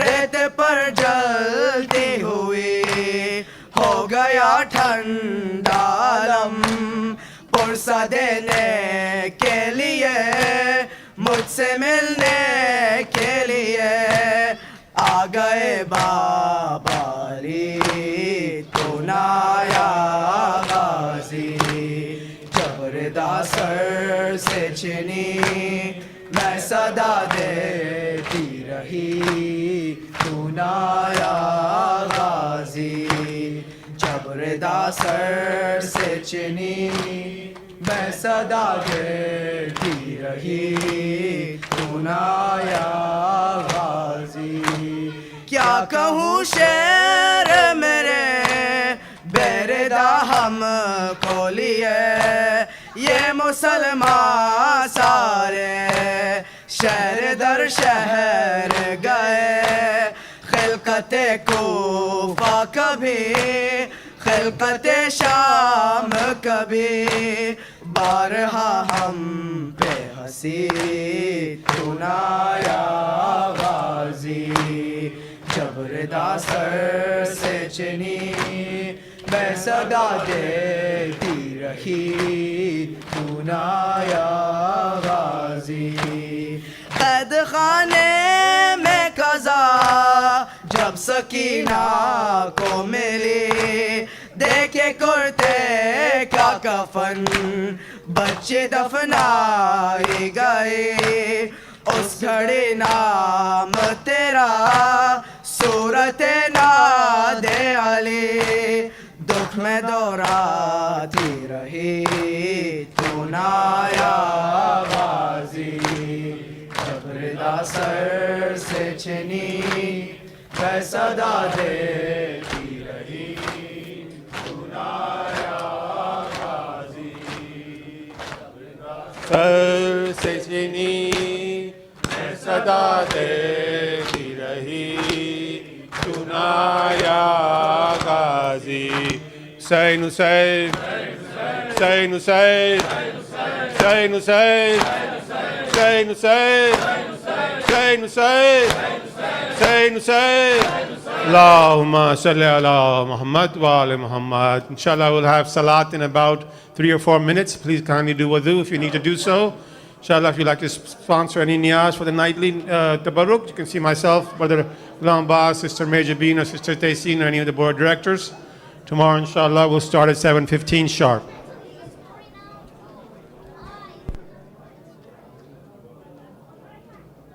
ریت پر جلتی ہوئی ہو گیا ٹھنڈا علم پرسہ دینے کے لیے مجھ سے ملنے کے لیے آ گئے بابا علی تو نایا غازی جوردا سر سے چنی میں صدا دیتی رہی تو نایا غازی جوردا سر سے چنی میں صدا دیتی رہی تو نایا غازی کیا کہوں شعر میرے بیردا ہم کو لیے یہ مسلمان سارے شہر در شہر گئے خلقت کوفہ کبھی خلقت شام کبھی بارہا ہم پہ ہنسی تو نایا غازی جوردا سر سے چنی میں صدا دیتی رہی تو نایا غازی قید خانے میں قضا جب سکینہ کو ملی دیکھے کرتے کا کفن بچے دفنائی گئے اس گھڑی نام تیرا صورت ناد علی دکھ میں دوراتی رہی تو نایا غازی جوردا سر سے چنی میں صدا دیتی رہی تو نایا غازی سر سے چنی میں صدا دیتی رہی تو نایا غازی حسین حسین حسین حسین حسین حسین حسین حسین حسین حسین حسین Allahumma salli ala Muhammad wa ala Muhammad. Inshallah, we'll have salat in about 3 or 4 minutes. Please kindly do wudu if you need to do so. Inshallah, if you'd like to sponsor any niyaz for the nightly tabarruk, you can see myself, Brother Ghulam Abbas, Sister Major Bean, or Sister Taysin, or any of the board directors. Tomorrow, inshallah, we'll start at 7:15 sharp.